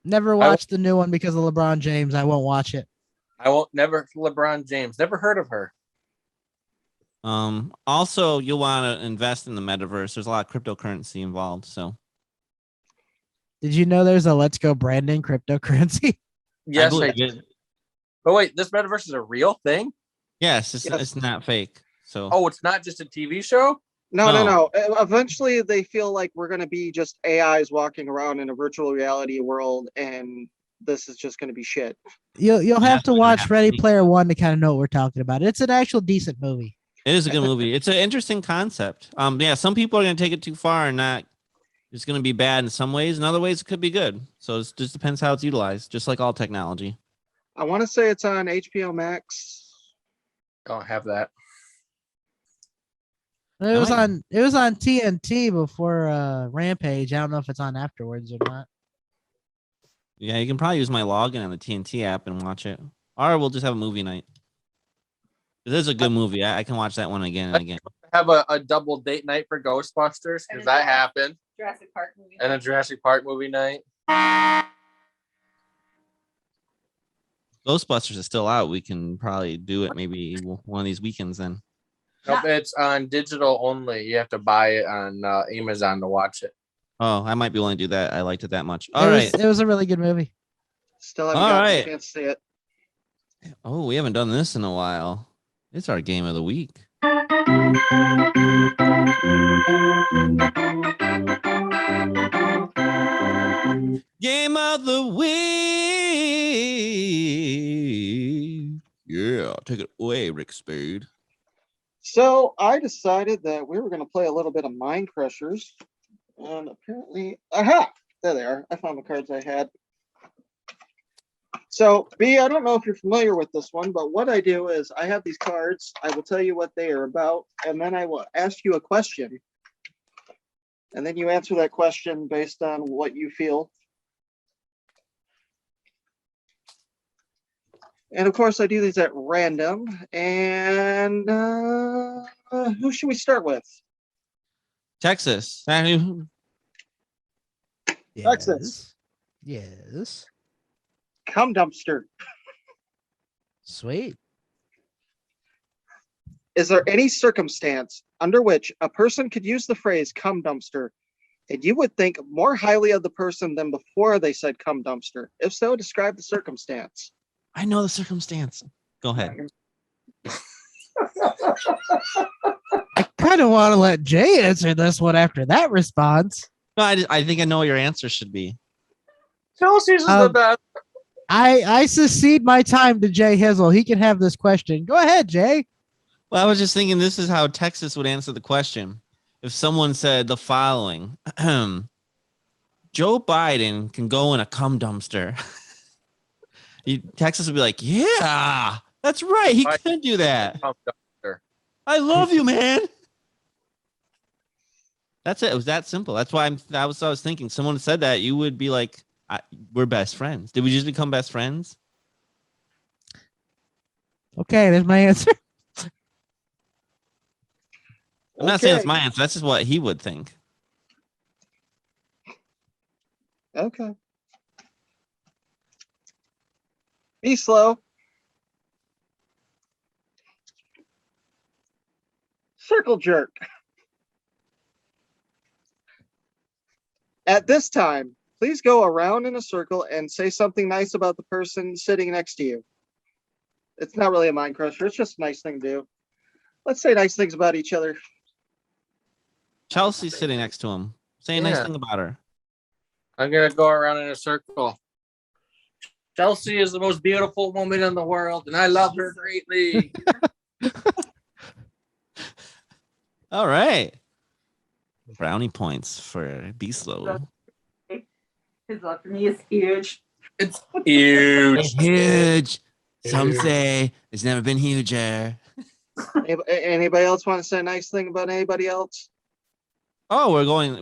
Speaker 4: Never watched the new one because of LeBron James. I won't watch it.
Speaker 5: I won't never LeBron James. Never heard of her.
Speaker 2: Also, you'll want to invest in the metaverse. There's a lot of cryptocurrency involved. So
Speaker 4: Did you know there's a Let's Go Brandon cryptocurrency?
Speaker 5: Yes, I
Speaker 2: believe
Speaker 5: did.
Speaker 2: it.
Speaker 5: But wait, this metaverse is a real thing?
Speaker 2: Yes,
Speaker 1: Yes.
Speaker 2: it's not fake. So
Speaker 5: Oh, it's not just a TV show?
Speaker 1: No. Eventually, they feel like we're going to be just AIs walking around in a virtual reality world, and this is just going to be shit.
Speaker 4: You'll have
Speaker 2: That's
Speaker 4: to
Speaker 2: what
Speaker 4: watch
Speaker 2: happened.
Speaker 4: Ready Player One to kind of know what we're talking about. It's an actual decent movie.
Speaker 2: it is a good movie. It's an interesting concept. Yeah, some people are going to take it too far and not. It's going to be bad in some ways. In other ways, it could be good. So it just depends how it's utilized, just like all technology.
Speaker 1: I want to say it's on HBO Max.
Speaker 5: Don't have that.
Speaker 4: It was on TNT before Rampage. I don't know if it's on afterwards or not.
Speaker 2: Yeah, you can probably use my login on the TNT app and watch it. Or we'll just have a movie night. This is a good movie. I can watch that one again and again.
Speaker 5: Have a double date night for Ghostbusters because that happened.
Speaker 6: Jurassic Park movie.
Speaker 5: And a Jurassic Park movie night.
Speaker 2: Ghostbusters is still out. We can probably do it maybe one of these weekends then.
Speaker 5: Nope, it's on digital only. You have to buy it on Amazon to watch it.
Speaker 2: Oh, I might be willing to do that. I liked it that much. All right.
Speaker 4: It was a really good movie.
Speaker 1: Still haven't
Speaker 2: All
Speaker 1: gotten
Speaker 2: right.
Speaker 1: a chance to see it.
Speaker 2: Oh, we haven't done this in a while. It's our game of the week. Game of the week. Yeah, take it away, Ric Spade.
Speaker 1: So I decided that we were going to play a little bit of Mind Crushers. And apparently, aha, there they are. I found the cards I had. So, B, I don't know if you're familiar with this one, but what I do is I have these cards. I will tell you what they are about, and then I will ask you a question. And then you answer that question based on what you feel. And of course, I do these at random. And who should we start with?
Speaker 2: Texas.
Speaker 1: Texas.
Speaker 4: Yes.
Speaker 1: Cum dumpster.
Speaker 4: Sweet.
Speaker 1: Is there any circumstance under which a person could use the phrase cum dumpster and you would think more highly of the person than before they said cum dumpster? If so, describe the circumstance.
Speaker 2: I know the circumstance. Go ahead.
Speaker 4: I kind of want to let Jay answer this one after that response.
Speaker 2: No, I think I know what your answer should be.
Speaker 5: Chelsea's is the best.
Speaker 4: I succeed my time to J Hizzle. He can have this question. Go ahead, Jay.
Speaker 2: Well, I was just thinking this is how Texas would answer the question. If someone said the following, Joe Biden can go in a cum dumpster. Texas would be like, yeah, that's right. He could do that.
Speaker 5: Cum dumpster.
Speaker 2: I love you, man. That's it. It was that simple. That's why I was thinking. Someone said that you would be like, we're best friends. Did we just become best friends?
Speaker 4: Okay, there's my answer.
Speaker 2: I'm not saying it's my answer. That's just what he would think.
Speaker 1: Okay. Be slow. Circle jerk. At this time, please go around in a circle and say something nice about the person sitting next to you. It's not really a mind crusher. It's just a nice thing to do. Let's say nice things about each other.
Speaker 2: Chelsea's sitting next to him. Say a nice thing about her.
Speaker 5: I'm going to go around in a circle. Chelsea is the most beautiful woman in the world, and I love her greatly.
Speaker 2: All right. Brownie points for Be Slow.
Speaker 6: His love for me is huge.
Speaker 5: It's huge.
Speaker 2: It's huge. Some say it's never been huger.
Speaker 1: Anybody else want to say a nice thing about anybody else?
Speaker 2: Oh, we're going.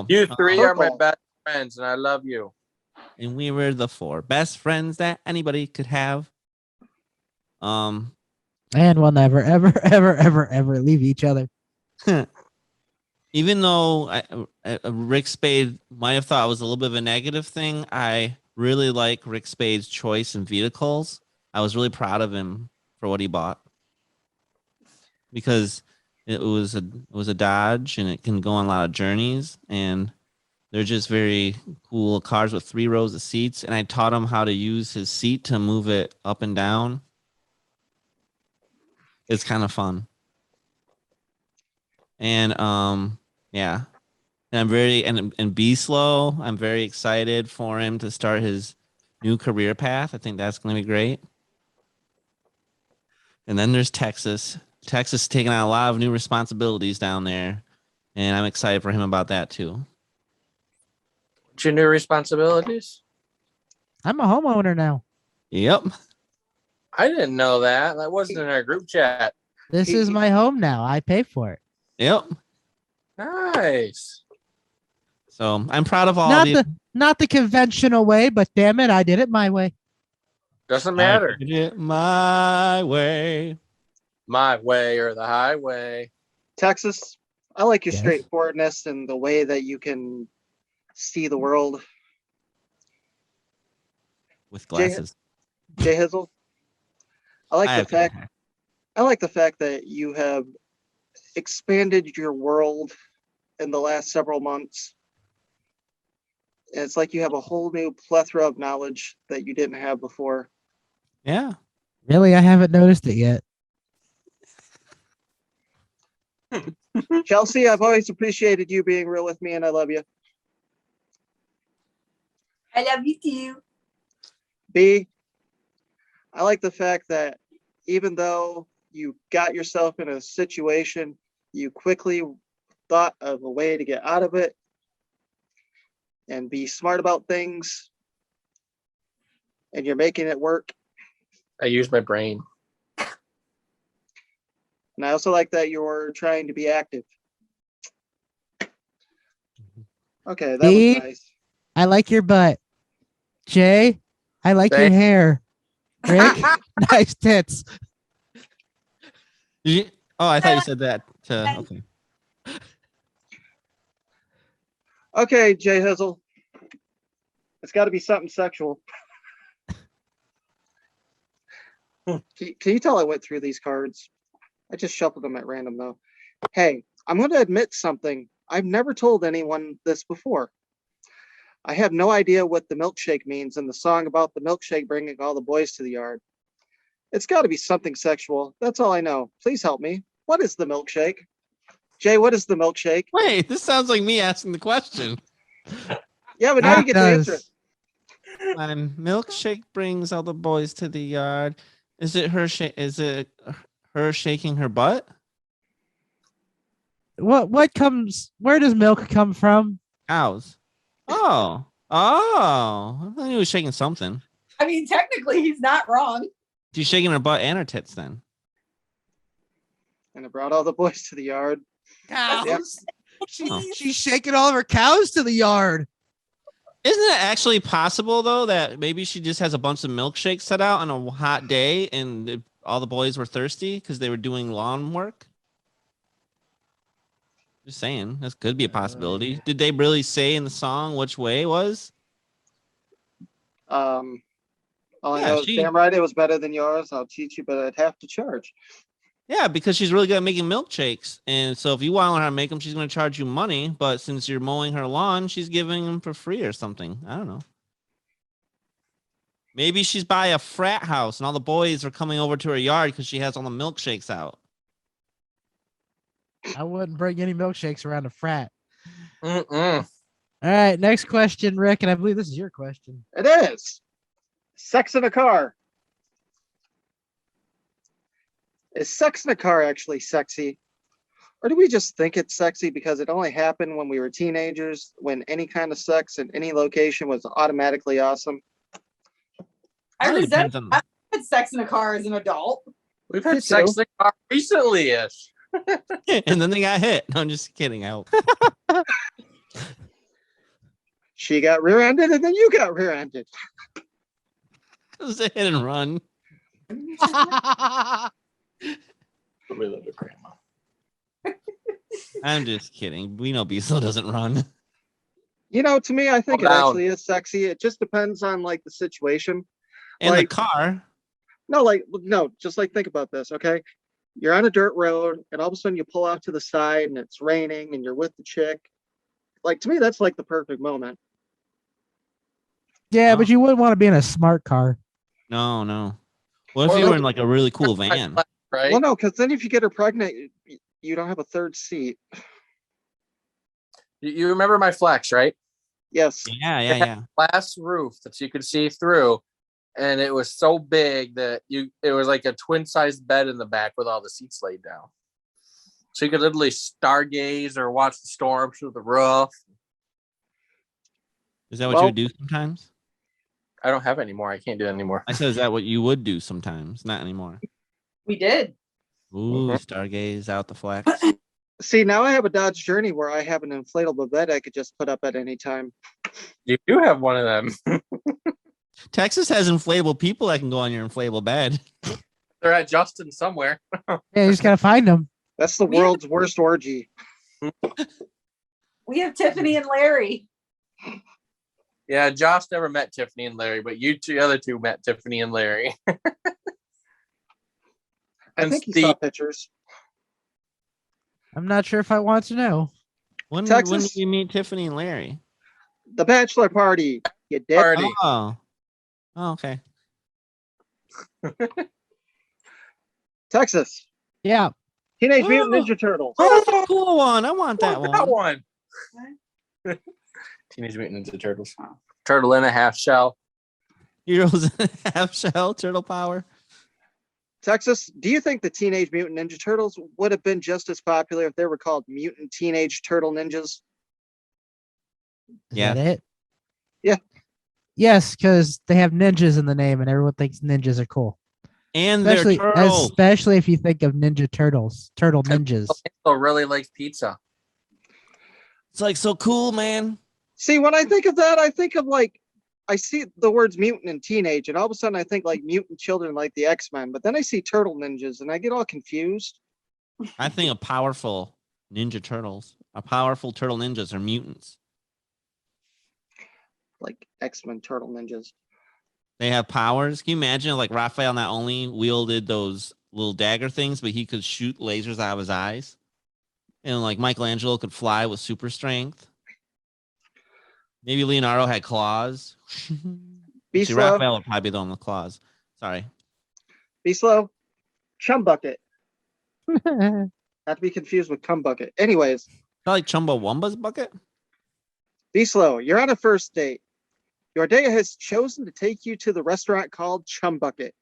Speaker 5: You three are my best friends, and I love you.
Speaker 2: And we were the 4 best friends that anybody could have.
Speaker 4: And we'll never, ever, ever, ever, ever leave each other.
Speaker 2: Even though Ric Spade might have thought it was a little bit of a negative thing, I really like Ric Spade's choice in vehicles. I was really proud of him for what he bought because it was a Dodge and it can go on a lot of journeys, and they're just very cool cars with 3 rows of seats. And I taught him how to use his seat to move it up and down. It's kind of fun. And yeah. And I'm very and Be Slow. I'm very excited for him to start his new career path. I think that's going to be great. And then there's Texas. Texas taking on a lot of new responsibilities down there, and I'm excited for him about that too.
Speaker 5: What's your new responsibilities?
Speaker 4: I'm a homeowner now.
Speaker 2: Yep.
Speaker 5: I didn't know that. That wasn't in our group chat.
Speaker 4: This is my home now. I pay for it.
Speaker 2: Yep.
Speaker 5: Nice.
Speaker 2: So I'm proud of all
Speaker 4: not the conventional way, but damn it, I did it my way.
Speaker 5: Doesn't matter.
Speaker 2: I did it my way.
Speaker 5: My way or the highway.
Speaker 1: Texas, I like your
Speaker 4: Yes.
Speaker 1: straightforwardness and the way that you can see the world.
Speaker 2: With glasses.
Speaker 1: J Hizzle, I like
Speaker 2: I
Speaker 1: the
Speaker 2: have
Speaker 1: fact
Speaker 2: hair.
Speaker 1: I like the fact that you have expanded your world in the last several months. And it's like you have a whole new plethora of knowledge that you didn't have before.
Speaker 2: Yeah.
Speaker 4: Really, I haven't noticed it yet.
Speaker 1: Chelsea, I've always appreciated you being real with me, and I love you.
Speaker 6: I love you too.
Speaker 1: B, I like the fact that even though you got yourself in a situation, you quickly thought of a way to get out of it and be smart about things, and you're making it work.
Speaker 5: I use my brain.
Speaker 1: And I also like that you're trying to be active. Okay, that
Speaker 4: B,
Speaker 1: was nice.
Speaker 4: I like your butt. Jay, I like your
Speaker 5: Thank-
Speaker 4: hair. Rick, nice tits.
Speaker 2: I thought you said that. Okay.
Speaker 1: Okay, J Hizzle. It's got to be something sexual. Can you tell I went through these cards? I just shuffled them at random, though. Hey, I'm going to admit something. I've never told anyone this before. I have no idea what the milkshake means in the song about the milkshake bringing all the boys to the yard. It's got to be something sexual. That's all I know. Please help me. What is the milkshake? Jay, what is the milkshake?
Speaker 2: Wait, this sounds like me asking the question.
Speaker 1: Yeah, but now you get to answer it.
Speaker 2: My milkshake brings all the boys to the yard. Is it her? Is it her shaking her butt?
Speaker 4: What comes? Where does milk come from?
Speaker 2: Cows. Oh. I thought he was shaking something.
Speaker 6: I mean, technically, he's not wrong.
Speaker 2: She's shaking her butt and her tits then.
Speaker 1: And it brought all the boys to the yard.
Speaker 6: Cows.
Speaker 4: She's shaking all of her cows to the yard.
Speaker 2: Isn't it actually possible though that maybe she just has a bunch of milkshakes set out on a hot day and all the boys were thirsty because they were doing lawn work? Just saying, this could be a possibility. Did they really say in the song which way it was?
Speaker 1: All I know is damn right it was better than yours. I'll teach you, but I'd have to charge.
Speaker 2: Yeah, because she's really good at making milkshakes. And so if you want to learn how to make them, she's going to charge you money. But since you're mowing her lawn, she's giving them for free or something. I don't know. Maybe she's by a frat house and all the boys are coming over to her yard because she has all the milkshakes out.
Speaker 4: I wouldn't bring any milkshakes around a frat.
Speaker 5: Mm-mm.
Speaker 4: All right, next question, Rick, and I believe this is your question.
Speaker 1: It is. Sex in a car. Is sex in a car actually sexy? Or do we just think it's sexy because it only happened when we were teenagers, when any kind of sex in any location was automatically awesome?
Speaker 6: I
Speaker 2: Really
Speaker 6: resent
Speaker 2: depends on-
Speaker 6: I had sex in a car as an adult.
Speaker 5: We've had sex in the car recently-ish.
Speaker 2: And then they got hit. No, I'm just kidding.
Speaker 1: She got rear-ended and then you got rear-ended.
Speaker 2: It was a hit and run.
Speaker 5: We love your grandma.
Speaker 2: I'm just kidding. We know Beasel doesn't run.
Speaker 1: You know, to me, I think
Speaker 5: Calm
Speaker 1: it
Speaker 5: down.
Speaker 1: actually is sexy. It just depends on like the situation.
Speaker 2: In
Speaker 1: Like-
Speaker 2: the car.
Speaker 1: No, just like think about this, okay? You're on a dirt road and all of a sudden you pull off to the side and it's raining and you're with the chick. Like to me, that's like the perfect moment.
Speaker 4: Yeah,
Speaker 2: Oh.
Speaker 4: but you wouldn't want to be in a smart car.
Speaker 2: No. What if
Speaker 5: Or
Speaker 2: you were
Speaker 5: like-
Speaker 2: in like a really cool van?
Speaker 5: Right?
Speaker 1: Well, no, because then if you get her pregnant, you don't have a third seat.
Speaker 5: You remember my flex, right?
Speaker 1: Yes.
Speaker 2: Yeah.
Speaker 5: Glass roof that you could see through, and it was so big that it was like a twin-sized bed in the back with all the seats laid down. So you could literally stargaze or watch the storm through the roof.
Speaker 2: Is that what
Speaker 1: Well-
Speaker 2: you would do sometimes?
Speaker 5: I don't have it anymore. I can't do it anymore.
Speaker 2: I said, is that what you would do sometimes? Not anymore.
Speaker 6: We did.
Speaker 2: Ooh,
Speaker 5: Mhm.
Speaker 2: stargaze out the flex.
Speaker 1: See, now I have a Dodge Journey where I have an inflatable bed I could just put up at any time.
Speaker 5: You do have one of them.
Speaker 2: Texas has inflatable people that can go on your inflatable bed.
Speaker 5: They're at Justin somewhere.
Speaker 4: Yeah, you just gotta find them.
Speaker 1: That's the world's worst orgy.
Speaker 6: We have Tiffany and Larry.
Speaker 5: Yeah, Josh never met Tiffany and Larry, but you two other two met Tiffany and Larry.
Speaker 1: I
Speaker 5: And
Speaker 1: think you
Speaker 5: Steve.
Speaker 1: saw pictures.
Speaker 4: I'm not sure if I want to know.
Speaker 2: When
Speaker 1: Texas?
Speaker 2: did you meet Tiffany and Larry?
Speaker 1: The bachelor party. You did.
Speaker 5: Party.
Speaker 2: Oh, okay.
Speaker 1: Texas.
Speaker 4: Yeah.
Speaker 1: Teenage Mutant
Speaker 2: Oh.
Speaker 1: Ninja Turtles.
Speaker 2: Oh, that's a cool one. I want that one.
Speaker 5: That one. Teenage Mutant Ninja Turtles. Turtle in a half shell.
Speaker 2: Heroes in a half shell, turtle power.
Speaker 1: Texas, do you think the Teenage Mutant Ninja Turtles would have been just as popular if they were called Mutant Teenage Turtle Ninjas?
Speaker 4: Is
Speaker 2: Yeah.
Speaker 4: that it?
Speaker 1: Yeah.
Speaker 4: Yes, because they have ninjas in the name and everyone thinks ninjas are cool.
Speaker 2: And they're
Speaker 4: Especially,
Speaker 2: turtles.
Speaker 4: especially if you think of Ninja Turtles, turtle ninjas.
Speaker 5: So really likes pizza.
Speaker 2: It's like so cool, man.
Speaker 1: See, when I think of that, I think of like, I see the words mutant and teenage, and all of a sudden I think like mutant children like the X-Men, but then I see turtle ninjas and I get all confused.
Speaker 2: I think of powerful Ninja Turtles. A powerful turtle ninjas are mutants.
Speaker 1: Like X-Men turtle ninjas.
Speaker 2: They have powers. Can you imagine if, like Raphael not only wielded those little dagger things, but he could shoot lasers out of his eyes? And like Michelangelo could fly with super strength. Maybe Leonardo had claws.
Speaker 1: Be
Speaker 2: See,
Speaker 1: slow.
Speaker 2: Raphael would probably be the one with claws. Sorry.
Speaker 1: Be slow. Chum bucket. Not to be confused with cum bucket. Anyways,
Speaker 2: Not like Chumbawamba's bucket?
Speaker 1: be slow. You're on a first date. Your date has chosen to take you to the restaurant called Chum Bucket,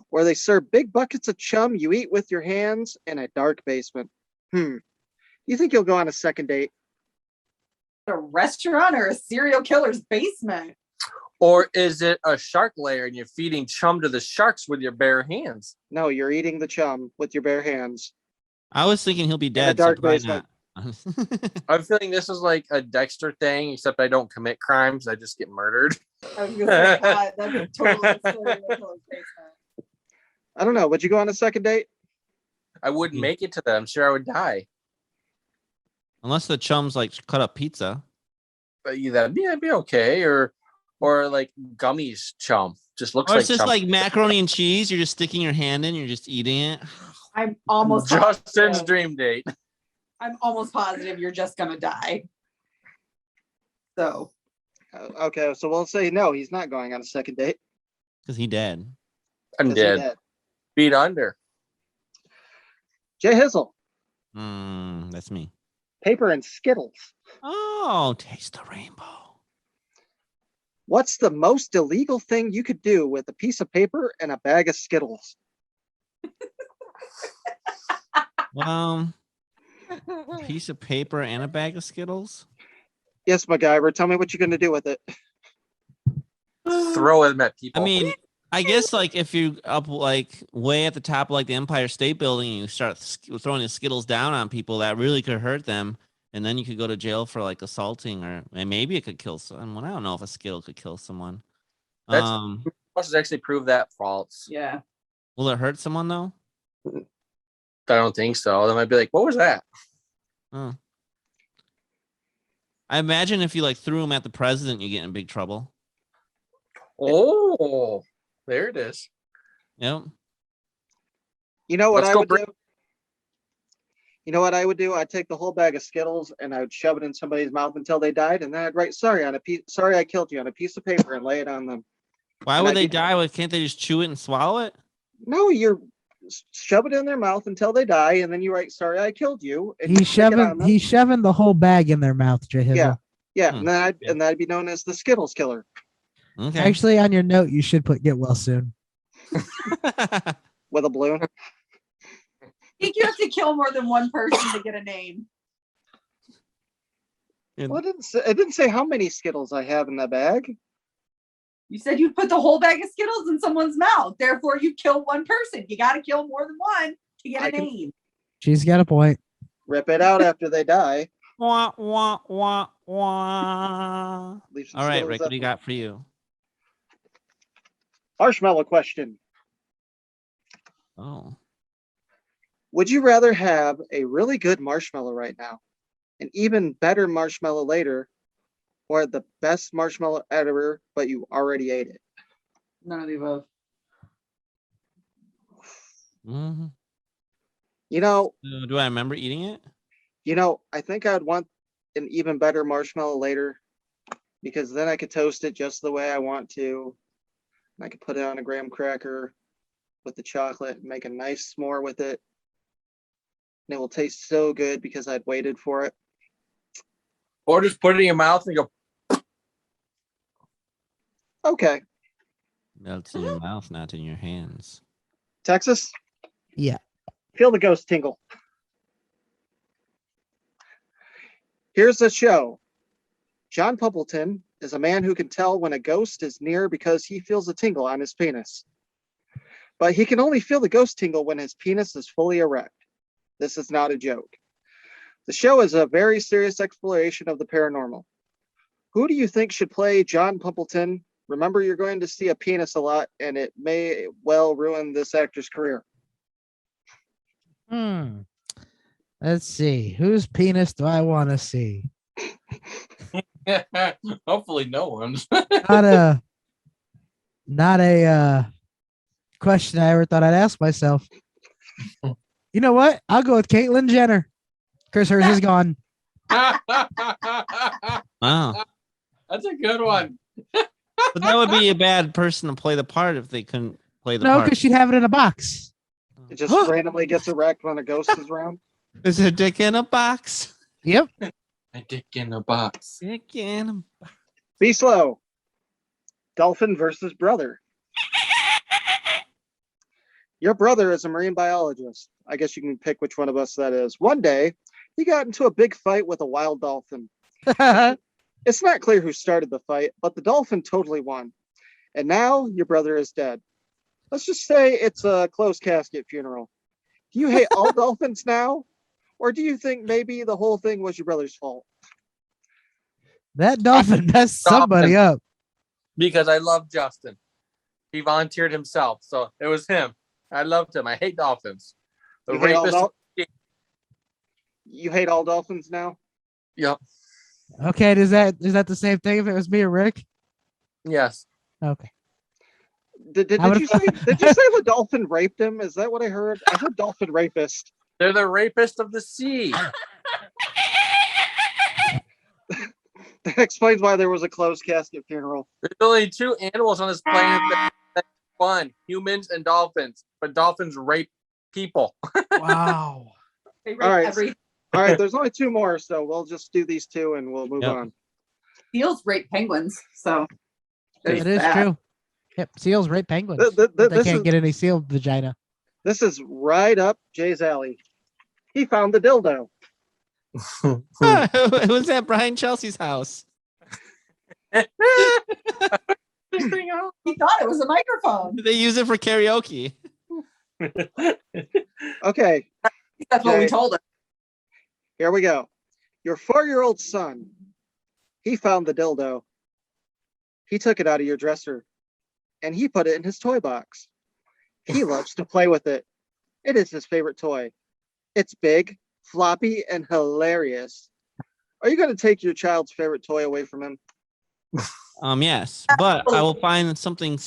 Speaker 1: where they serve big buckets of chum you eat with your hands in a dark basement. You think you'll go on a second date?
Speaker 6: A restaurant or a serial killer's basement?
Speaker 5: Or is it a shark lair and you're feeding chum to the sharks with your bare hands?
Speaker 1: No, you're eating the chum with your bare hands.
Speaker 2: I was thinking he'll be
Speaker 1: a
Speaker 2: dead. So
Speaker 1: dark
Speaker 2: probably
Speaker 1: basement.
Speaker 2: not
Speaker 5: I'm feeling this is like a Dexter thing, except I don't commit crimes. I just get murdered.
Speaker 6: I was gonna say, that's totally a serial killer case, man.
Speaker 1: I don't know. Would you go on a second date?
Speaker 5: I wouldn't make it to that. I'm sure I would die.
Speaker 2: Unless the chums like cut up pizza.
Speaker 5: But yeah, that'd be okay. Or like gummies chum. Just looks
Speaker 2: Or
Speaker 5: like
Speaker 2: it's just
Speaker 5: chum.
Speaker 2: like macaroni and cheese. You're just sticking your hand in. You're just eating it.
Speaker 6: I'm almost
Speaker 5: Justin's
Speaker 6: positive.
Speaker 5: dream date.
Speaker 6: I'm almost positive you're just gonna die. So
Speaker 1: Okay, so we'll say no. He's not going on a second date.
Speaker 2: Because he dead.
Speaker 5: I'm
Speaker 1: 'cause he
Speaker 5: dead. Feet under.
Speaker 1: J Hizzle,
Speaker 2: That's me.
Speaker 1: paper and Skittles.
Speaker 2: Oh, taste the rainbow.
Speaker 1: What's the most illegal thing you could do with a piece of paper and a bag of Skittles?
Speaker 2: A piece of paper and a bag of Skittles.
Speaker 1: Yes, MacGyver. Tell me what you're going to do with it.
Speaker 5: Throw them at people.
Speaker 2: I mean, I guess like if you up like way at the top of like the Empire State Building and you start throwing the Skittles down on people, that really could hurt them. And then you could go to jail for like assaulting, and maybe it could kill someone. I don't know if a Skittle could kill someone.
Speaker 5: Must actually prove that false.
Speaker 6: yeah.
Speaker 2: Will it hurt someone though?
Speaker 5: I don't think so. They might be like, "What was that?"
Speaker 2: Oh. I imagine if you like threw them at the president, you get in big trouble.
Speaker 5: Oh, there it is.
Speaker 2: Yep.
Speaker 1: You know what
Speaker 5: Let's
Speaker 1: I
Speaker 5: go
Speaker 1: would do? You know what I would do? I'd take the whole bag of Skittles and I would shove it in somebody's mouth until they died, and then I'd write "sorry" on a piece. Sorry, I killed you on a piece of paper and lay it on them.
Speaker 2: Why
Speaker 1: And
Speaker 2: would
Speaker 1: I'd
Speaker 2: they
Speaker 1: be-
Speaker 2: die? Well, can't they just chew it and swallow it?
Speaker 1: No, you're shove it in their mouth until they die, and then you write "sorry, I killed you." And you
Speaker 4: He's
Speaker 1: stick it on
Speaker 4: shoving
Speaker 1: them.
Speaker 4: he's shoving the whole bag in their mouth, J Hizzle.
Speaker 1: Yeah. Yeah,
Speaker 2: Hmm.
Speaker 1: and that'd be known as the Skittles killer
Speaker 2: Okay.
Speaker 4: Actually, on your note, you should put "get well soon."
Speaker 1: with a balloon.
Speaker 6: I think you have to kill more than one person to get a name.
Speaker 1: Well, it didn't say how many Skittles I have in the bag.
Speaker 6: You said you'd put the whole bag of Skittles in someone's mouth. Therefore, you kill one person. You got to kill more than one to get a name.
Speaker 4: She's got a point.
Speaker 1: Rip it out after they die.
Speaker 2: Wah, wah, wah, wah.
Speaker 1: Leave some
Speaker 2: All right,
Speaker 1: Skittles
Speaker 2: Rick, what
Speaker 1: up.
Speaker 2: do you got for you?
Speaker 1: Marshmallow question.
Speaker 2: Oh.
Speaker 1: Would you rather have a really good marshmallow right now, an even better marshmallow later, or the best marshmallow ever, but you already ate it?
Speaker 6: None of the above.
Speaker 2: Mm-hmm.
Speaker 1: You know,
Speaker 2: Do I remember eating it?
Speaker 1: I think I'd want an even better marshmallow later, because then I could toast it just the way I want to. And I could put it on a graham cracker with the chocolate and make a nice s'more with it. And it will taste so good because I'd waited for it.
Speaker 5: Or just put it in your mouth and go.
Speaker 1: Okay.
Speaker 2: Melts in your mouth, not in your hands.
Speaker 1: Texas?
Speaker 4: Yeah.
Speaker 1: Feel the ghost tingle. Here's the show. John Pumpleton is a man who can tell when a ghost is near because he feels a tingle on his penis. But he can only feel the ghost tingle when his penis is fully erect. This is not a joke. The show is a very serious exploration of the paranormal. Who do you think should play John Pumpleton? Remember, you're going to see a penis a lot, and it may well ruin this actor's career.
Speaker 4: Let's see. Whose penis do I want to see?
Speaker 5: Hopefully, no one's.
Speaker 4: Not a question I ever thought I'd ask myself. You know what? I'll go with Caitlyn Jenner. Because hers is gone.
Speaker 2: Wow.
Speaker 5: That's a good one.
Speaker 2: But that would be a bad person to play the part if they couldn't play the
Speaker 4: No,
Speaker 2: part.
Speaker 4: because she'd have it in a box.
Speaker 1: It just randomly gets erect when a ghost is around.
Speaker 2: Is a dick in a box?
Speaker 4: Yep.
Speaker 5: A dick in a box.
Speaker 2: Dick in a box.
Speaker 1: Be slow. Dolphin versus brother. Your brother is a marine biologist. I guess you can pick which one of us that is. One day, he got into a big fight with a wild dolphin. It's not clear who started the fight, but the dolphin totally won. And now your brother is dead. Let's just say it's a closed casket funeral. Do you hate all dolphins now? Or do you think maybe the whole thing was your brother's fault?
Speaker 4: That dolphin messed somebody up.
Speaker 5: Because I love Justin. He volunteered himself, so it was him. I loved him. I hate dolphins. The rapist.
Speaker 1: You hate all dolphins now?
Speaker 5: Yep.
Speaker 4: Okay, is that the same thing if it was me or Rick?
Speaker 5: Yes.
Speaker 4: Okay.
Speaker 1: Did you say the dolphin raped him? Is that what I heard? I heard dolphin rapist.
Speaker 5: They're the rapist of the sea.
Speaker 1: That explains why there was a closed casket funeral.
Speaker 5: There's only two animals on this planet that fun, humans and dolphins. But dolphins rape people.
Speaker 4: Wow.
Speaker 6: They rape
Speaker 1: All right.
Speaker 6: everything.
Speaker 1: All right, there's only two more, so we'll just do these two and we'll move on.
Speaker 6: Seals rape penguins, so
Speaker 4: That is true. Yep, seals rape penguins. They can't get any seal vagina.
Speaker 1: This is right up Jay's alley. He found the dildo.
Speaker 2: It was at Brian Chelsea's house.
Speaker 6: He thought it was a microphone.
Speaker 2: They use it for karaoke.
Speaker 1: Okay.
Speaker 6: That's what we told him.
Speaker 1: Here we go. Your 4-year-old son, he found the dildo. He took it out of your dresser and he put it in his toy box. He loves to play with it. It is his favorite toy. It's big, floppy, and hilarious. Are you going to take your child's favorite toy away from him?
Speaker 2: Yes, but I will find something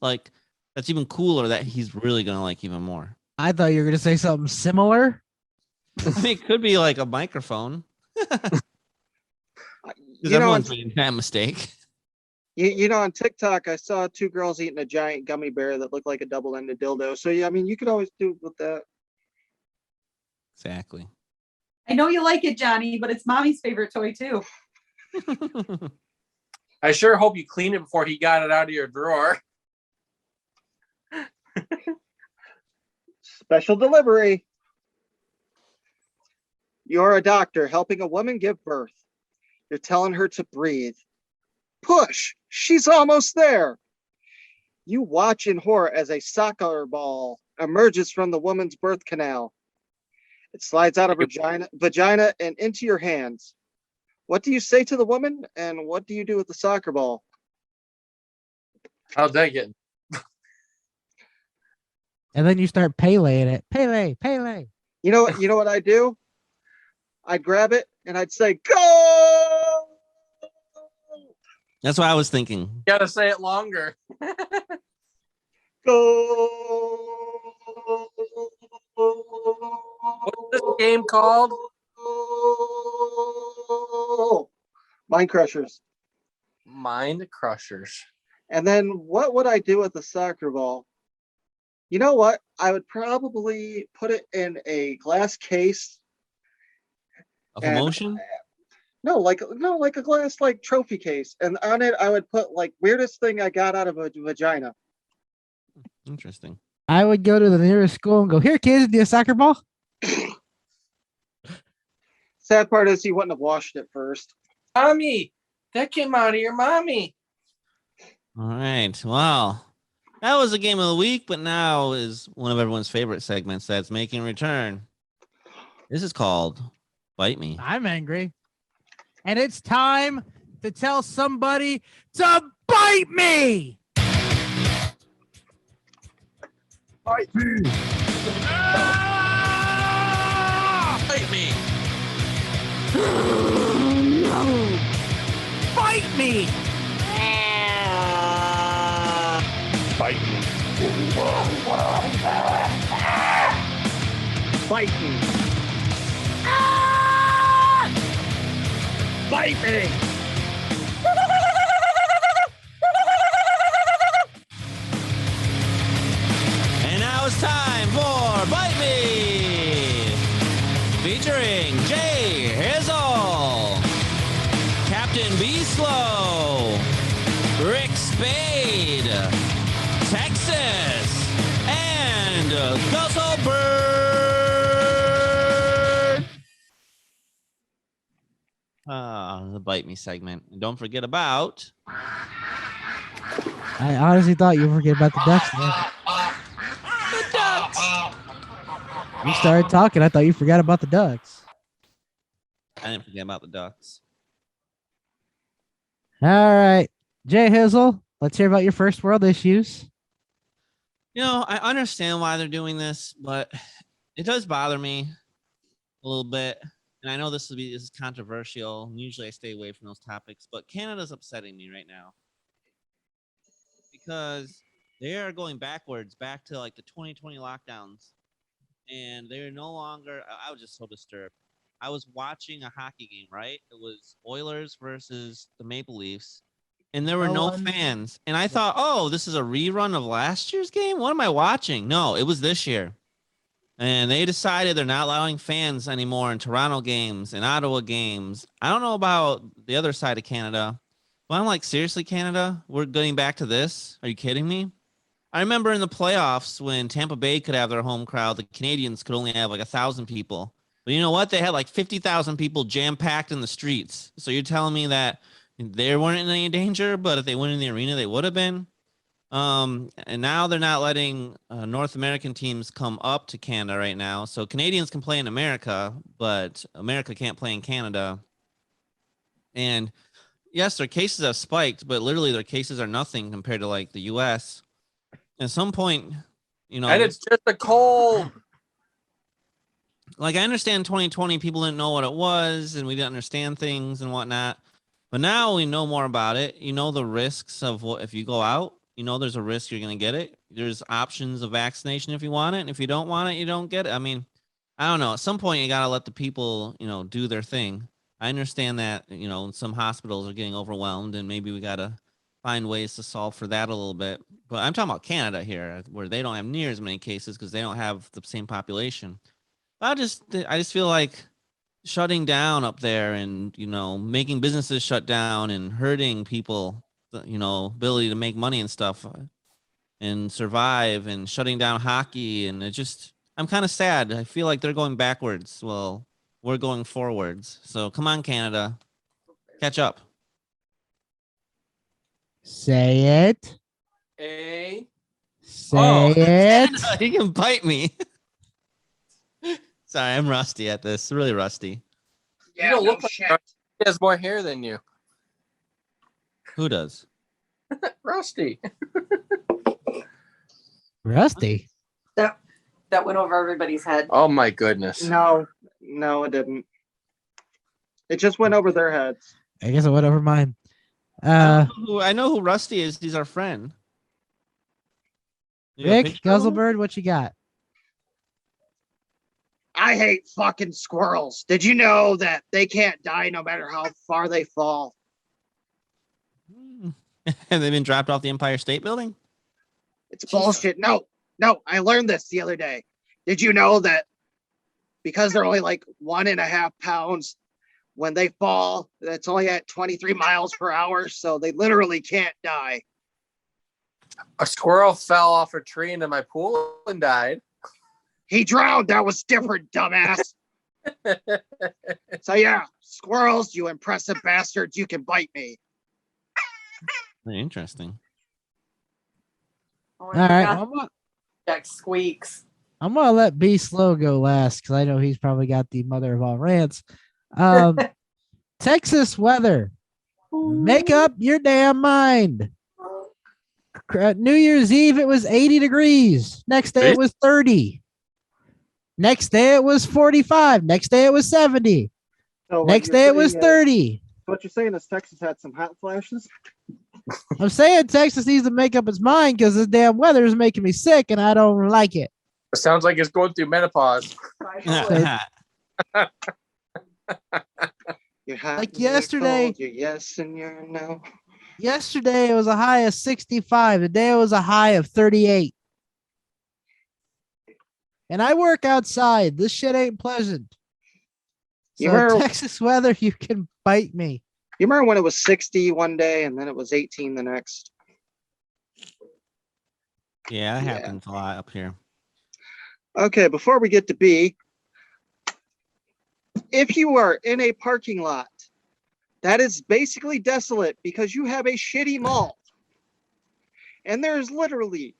Speaker 2: like that's even cooler that he's really going to like even more.
Speaker 4: I thought you were going to say something similar.
Speaker 2: I mean, it could be like a microphone. Because
Speaker 1: You know,
Speaker 2: everyone's made that mistake.
Speaker 1: you know, on TikTok, I saw 2 girls eating a giant gummy bear that looked like a double-ended dildo. So, yeah, I mean, you could always do with that.
Speaker 2: Exactly.
Speaker 6: I know you like it, Johnny, but it's mommy's favorite toy too.
Speaker 5: I sure hope you cleaned it before he got it out of your drawer.
Speaker 1: Special delivery. You're a doctor helping a woman give birth. You're telling her to breathe. Push! She's almost there. You watch in horror as a soccer ball emerges from the woman's birth canal. It slides out of her vagina and into your hands. What do you say to the woman, and what do you do with the soccer ball?
Speaker 5: How's that getting?
Speaker 4: And then you start Peleing it. Pele.
Speaker 1: You know what I do? I'd grab it and I'd say, "Go!"
Speaker 2: That's what I was thinking.
Speaker 5: You gotta say it longer.
Speaker 1: Go!
Speaker 5: What's this game called?
Speaker 1: Mind Crushers.
Speaker 5: Mind Crushers.
Speaker 1: And then what would I do with the soccer ball? You know what? I would probably put it in a glass case.
Speaker 2: Of emotion?
Speaker 1: No, like a glass trophy case. And on it I would put weirdest thing I got out of a vagina.
Speaker 2: Interesting.
Speaker 4: I would go to the nearest school and go, "Here, kids, do a soccer ball."
Speaker 1: Sad part is he wouldn't have washed it first.
Speaker 5: Mommy, that came out of your mommy.
Speaker 2: All right. Well, that was the game of the week, but now is one of everyone's favorite segments that's making a return. This is called Bite Me.
Speaker 4: I'm angry. And it's time to tell somebody to bite me.
Speaker 1: Bite me.
Speaker 5: Bite me.
Speaker 4: No. Bite me.
Speaker 1: Bite me. Bite me. Bite me.
Speaker 2: And now it's time for Bite Me, featuring J Hizzle, Captain B Slow, Ric Spade, Texas, and Guzzlebird. The Bite Me segment. And don't forget about...
Speaker 4: I honestly thought you were forgetting about the ducks. Man.
Speaker 2: the ducks.
Speaker 4: You started talking. I thought you forgot about the Ducks.
Speaker 2: I didn't forget about the Ducks.
Speaker 4: All right. J Hizzle, let's hear about your first world issues.
Speaker 2: You know, I understand why they're doing this, but it does bother me a little bit. And I know this is controversial. Usually I stay away from those topics, but Canada's upsetting me right now because they are going backwards, back to like the 2020 lockdowns. And they're no longer, I was just so disturbed. I was watching a hockey game, right? It was Oilers versus the Maple Leafs. And there were no fans. And I thought, oh, this is a rerun of last year's game? What am I watching? No, it was this year. And they decided they're not allowing fans anymore in Toronto games and Ottawa games. I don't know about the other side of Canada. But I'm like, seriously, Canada? We're getting back to this? Are you kidding me? I remember in the playoffs when Tampa Bay could have their home crowd, the Canadians could only have like 1,000 people. But you know what? They had like 50,000 people jam-packed in the streets. So you're telling me that they weren't in any danger, but if they went in the arena, they would have been. And now they're not letting North American teams come up to Canada right now. So Canadians can play in America, but America can't play in Canada. And yes, their cases have spiked, but literally their cases are nothing compared to like the U.S. At some point, you know,
Speaker 5: and it's just a cold.
Speaker 2: Like I understand 2020, people didn't know what it was and we didn't understand things and whatnot. But now we know more about it. You know the risks of what if you go out, you know there's a risk you're going to get it. There's options of vaccination if you want it. And if you don't want it, you don't get it. I mean, I don't know. At some point, you got to let the people, you know, do their thing. I understand that, you know, some hospitals are getting overwhelmed and maybe we got to find ways to solve for that a little bit. But I'm talking about Canada here, where they don't have near as many cases because they don't have the same population. I just feel like shutting down up there and, you know, making businesses shut down and hurting people, you know, ability to make money and stuff and survive and shutting down hockey. And it just, I'm kind of sad. I feel like they're going backwards. Well, we're going forwards. So come on, Canada, catch up.
Speaker 4: Say it. Say it.
Speaker 2: He can bite me. Sorry, I'm rusty at this. Really rusty.
Speaker 5: Yeah, you don't look like Rusty. He has more hair than you.
Speaker 2: Who does?
Speaker 5: Rusty.
Speaker 4: Rusty.
Speaker 6: That went over everybody's head.
Speaker 5: Oh my goodness.
Speaker 1: No, it didn't. It just went over their heads.
Speaker 4: I guess it went over mine.
Speaker 2: I know who Rusty is. He's our friend.
Speaker 4: Rick Guzzlebird, what you got?
Speaker 1: I hate fucking squirrels. Did you know that they can't die no matter how far they fall?
Speaker 2: Have they been dropped off the Empire State Building?
Speaker 1: It's bullshit. No, I learned this the other day. Did you know that because they're only like 1.5 pounds, when they fall, it's only at 23 miles per hour, so they literally can't die.
Speaker 5: A squirrel fell off a tree into my pool and died.
Speaker 1: He drowned. That was different, dumbass. So yeah, squirrels, you impressive bastards, you can bite me.
Speaker 2: Very interesting.
Speaker 6: Oh,
Speaker 4: All right.
Speaker 6: Jack squeaks.
Speaker 4: I'm going to let B Slow go last because I know he's probably got the mother of all rants. Texas weather. Make up your damn mind. New Year's Eve, it was 80 degrees. Next day, it was 30. Next day, it was 45. Next day, it was 70.
Speaker 1: So
Speaker 4: next day, it was 30.
Speaker 1: What you're saying is Texas had some hot flashes?
Speaker 4: I'm saying Texas needs to make up its mind because this damn weather is making me sick and I don't like it.
Speaker 5: It sounds like it's going through menopause.
Speaker 4: Like yesterday.
Speaker 1: You're yes and you're no.
Speaker 4: Yesterday, it was a high of 65. Today, it was a high of 38. And I work outside. This shit ain't pleasant. So Texas weather, you can bite me.
Speaker 1: You remember when it was 60 one day and then it was 18 the next?
Speaker 2: Yeah, it happens a lot up here.
Speaker 1: Okay, before we get to B, if you are in a parking lot that is basically desolate because you have a shitty mall and there's literally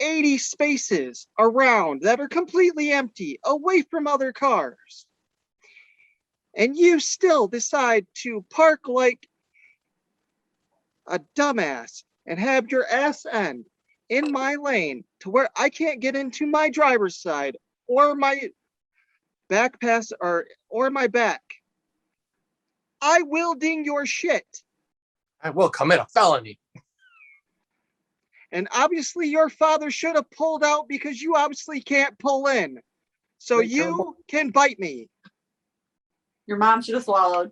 Speaker 1: 80 spaces around that are completely empty, away from other cars. And you still decide to park like a dumbass and have your ass end in my lane to where I can't get into my driver's side or my back pass or my back. I will ding your shit.
Speaker 5: I will commit a felony.
Speaker 1: And obviously your father should have pulled out because you obviously can't pull in. So you can bite me.
Speaker 6: Your mom should have swallowed.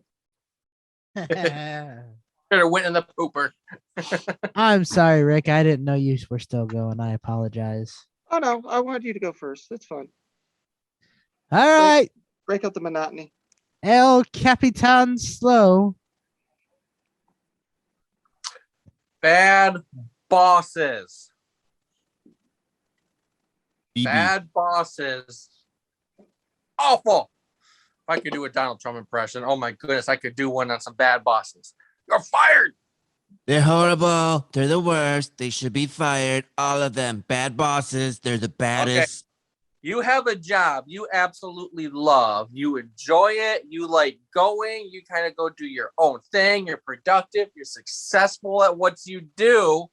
Speaker 5: Should have went in the pooper.
Speaker 4: I'm sorry, Rick. I didn't know you were still going. I apologize.
Speaker 1: Oh no, I wanted you to go first. That's fine.
Speaker 4: All right.
Speaker 1: Break up the monotony.
Speaker 4: El Capitan Slow.
Speaker 5: Bad bosses.
Speaker 2: BB.
Speaker 5: Bad bosses. Awful. If I could do a Donald Trump impression, oh my goodness, I could do one on some bad bosses. You're fired.
Speaker 2: They're horrible. They're the worst. They should be fired. All of them. Bad bosses. They're the baddest.
Speaker 5: You have a job you absolutely love. You enjoy it. You like going. You kind of go do your own thing. You're productive. You're successful at what you do.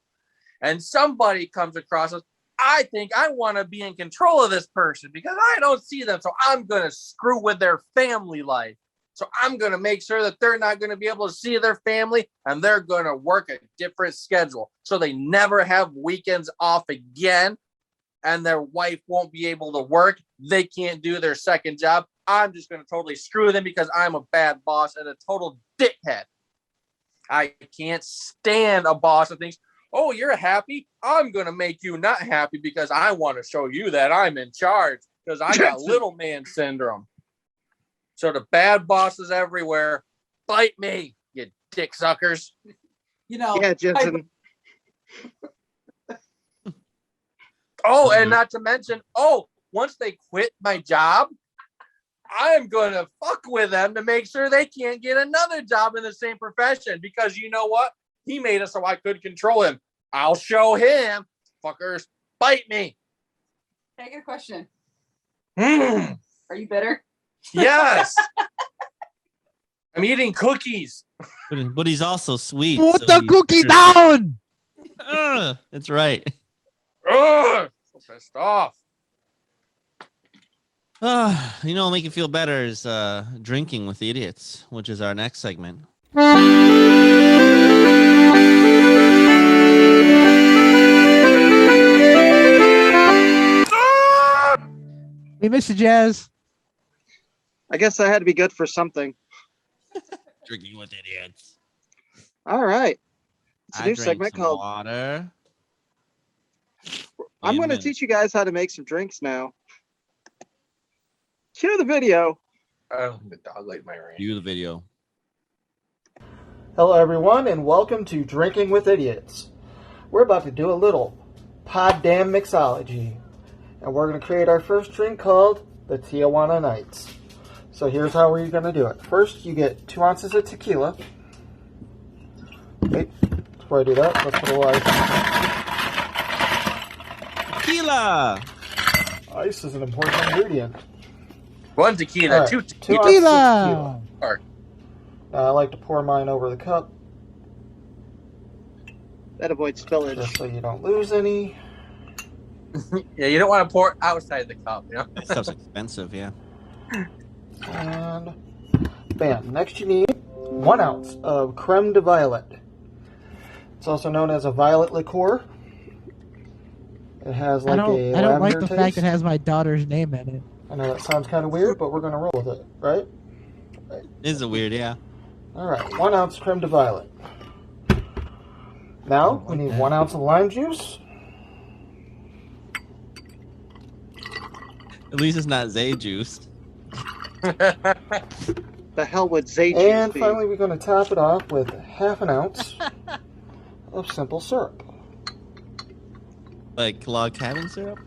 Speaker 5: And somebody comes across us. I think I want to be in control of this person because I don't see them. So I'm going to screw with their family life. So I'm going to make sure that they're not going to be able to see their family and they're going to work a different schedule. So they never have weekends off again. And their wife won't be able to work. They can't do their second job. I'm just going to totally screw them because I'm a bad boss and a total dickhead. I can't stand a boss that thinks, oh, you're happy? I'm going to make you not happy because I want to show you that I'm in charge because I got little man syndrome. So the bad bosses everywhere, bite me, you dick suckers.
Speaker 6: You know,
Speaker 1: Yeah, Jensen.
Speaker 5: Oh, and not to mention, once they quit my job, I'm going to fuck with them to make sure they can't get another job in the same profession because you know what? He made it so I could control him. I'll show him. Fuckers, bite me.
Speaker 6: Can I get a question?
Speaker 5: Mm,
Speaker 6: Are you bitter?
Speaker 5: yes. I'm eating cookies.
Speaker 2: But he's also sweet.
Speaker 4: Put
Speaker 2: so
Speaker 4: the
Speaker 2: he's
Speaker 4: cookie
Speaker 2: bitter.
Speaker 4: down.
Speaker 2: That's right.
Speaker 5: Ugh, so pissed off.
Speaker 2: You know, make you feel better is drinking with the idiots, which is our next segment.
Speaker 4: We miss you, Jazz.
Speaker 1: I guess I had to be good for something.
Speaker 2: Drinking with idiots.
Speaker 1: All right. It's a new
Speaker 2: drank
Speaker 1: segment
Speaker 2: some
Speaker 1: called
Speaker 2: water.
Speaker 1: I'm going to teach you guys how to make some drinks now. Cue the video.
Speaker 5: Oh, the dog laid my ring.
Speaker 2: View the video.
Speaker 3: Hello, everyone, and welcome to Drinking with Idiots. We're about to do a little Poddamn mixology, and we're going to create our first drink called the Tijuana Nights. So here's how we're going to do it. First, you get 2 ounces of tequila. Wait, before I do that, let's put a little ice.
Speaker 2: Tequila.
Speaker 3: Ice is an important ingredient.
Speaker 5: 1 tequila,
Speaker 3: Right,
Speaker 5: 2
Speaker 3: 2
Speaker 5: tequila.
Speaker 3: ounces of
Speaker 4: Tequila.
Speaker 3: tequila. Now, I like to pour mine over the cup
Speaker 1: That avoids spillage.
Speaker 3: just so you don't lose any.
Speaker 5: Yeah, you don't want to pour outside the cup, you know?
Speaker 2: That stuff's expensive, yeah.
Speaker 3: And bam. Next, you need 1 ounce of creme de violet. It's also known as a violet liqueur. It has like
Speaker 4: I don't like
Speaker 3: lavender
Speaker 4: the
Speaker 3: taste.
Speaker 4: fact it has my daughter's name in it.
Speaker 3: I know that sounds kind of weird, but we're going to roll with it, right?
Speaker 2: Is it weird? Yeah.
Speaker 3: All right, 1 ounce creme de violet. Now, we need 1 ounce of lime juice.
Speaker 2: At least it's not Zay juice.
Speaker 1: The hell would Zay juice
Speaker 3: And
Speaker 1: be?
Speaker 3: finally, we're going to top it off with 1/2 ounce of simple syrup.
Speaker 2: Like log cabin syrup.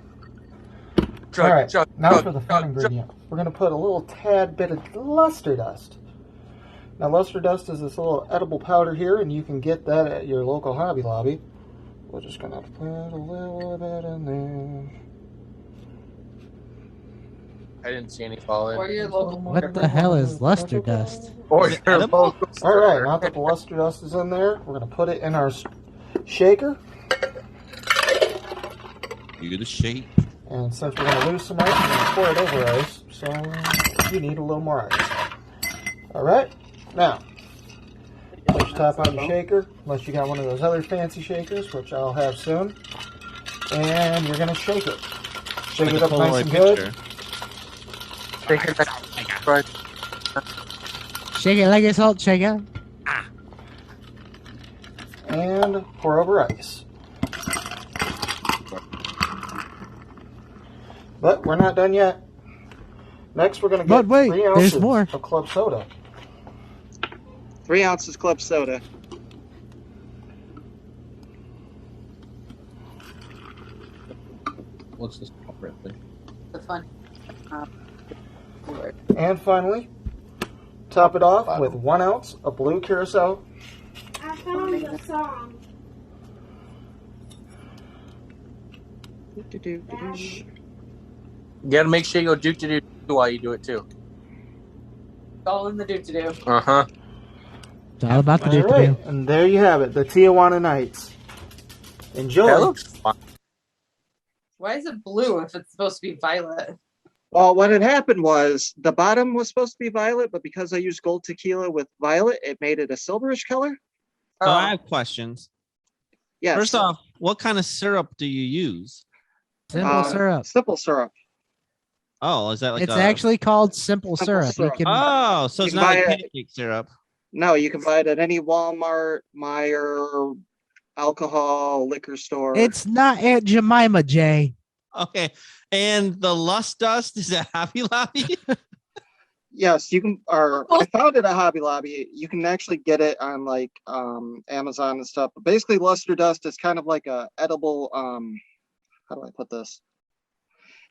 Speaker 3: All right, now for the fun ingredient. We're going to put a little tad bit of luster dust. Now, luster dust is this little edible powder here, and you can get that at your local Hobby Lobby. we're just gonna put a little bit in there.
Speaker 5: I didn't see any falling.
Speaker 6: Or your local.
Speaker 4: What the hell is luster dust?
Speaker 5: Or
Speaker 2: Is it
Speaker 5: your
Speaker 2: edible?
Speaker 5: local
Speaker 3: All right,
Speaker 5: store.
Speaker 3: now that the luster dust is in there, we're gonna put it in our
Speaker 2: You're the shape.
Speaker 3: and since we're gonna lose some ice, we're gonna pour it over ice. So you need a little more ice. All right, now put your top on your shaker, unless you got one of those other fancy shakers, which I'll have soon. And you're gonna shake it. Shake
Speaker 2: Like
Speaker 3: it
Speaker 2: a
Speaker 3: up nice
Speaker 2: Polaroid
Speaker 3: and good.
Speaker 2: picture.
Speaker 4: Shake it like it's salt shaker.
Speaker 3: And pour over ice. But we're not done yet. Next, we're going to
Speaker 4: But
Speaker 3: get
Speaker 4: wait,
Speaker 3: 3
Speaker 4: there's
Speaker 3: ounces
Speaker 4: more.
Speaker 3: of club soda.
Speaker 1: 3 ounces club soda.
Speaker 5: What's this right there?
Speaker 6: The fun.
Speaker 3: And finally, top it off with 1 ounce of blue curacao.
Speaker 7: I found the song.
Speaker 5: You gotta make sure you go do while you do it too.
Speaker 6: It's all in the do-to-do.
Speaker 5: Uh-huh.
Speaker 4: It's all about the
Speaker 3: All
Speaker 4: do
Speaker 3: right, and there you have it, the Tijuana Nights. Enjoy.
Speaker 5: That looks fun.
Speaker 6: Why is it blue if it's supposed to be violet?
Speaker 1: Well, what had happened was the bottom was supposed to be violet, but because I used gold tequila with violet, it made it a silverish color.
Speaker 2: So I have questions.
Speaker 1: Yes.
Speaker 2: First off, what kind of syrup do you use?
Speaker 4: Simple syrup.
Speaker 1: Simple syrup.
Speaker 2: Oh, is that like
Speaker 4: It's
Speaker 2: a...
Speaker 4: actually called simple
Speaker 1: Simple
Speaker 4: syrup.
Speaker 1: syrup.
Speaker 4: You can,
Speaker 2: Oh, so it's
Speaker 1: You
Speaker 2: not
Speaker 1: buy
Speaker 2: like
Speaker 1: it-
Speaker 2: pancake syrup.
Speaker 1: No, you can buy it at any Walmart, Meijer, alcohol, liquor store.
Speaker 4: it's not Aunt Jemima, Jay.
Speaker 2: Okay. And the lust dust, is that Hobby Lobby?
Speaker 1: Yes, you can. Or I found it at Hobby Lobby. You can actually get it on like Amazon and stuff. But basically, luster dust is kind of like a edible. How do I put this?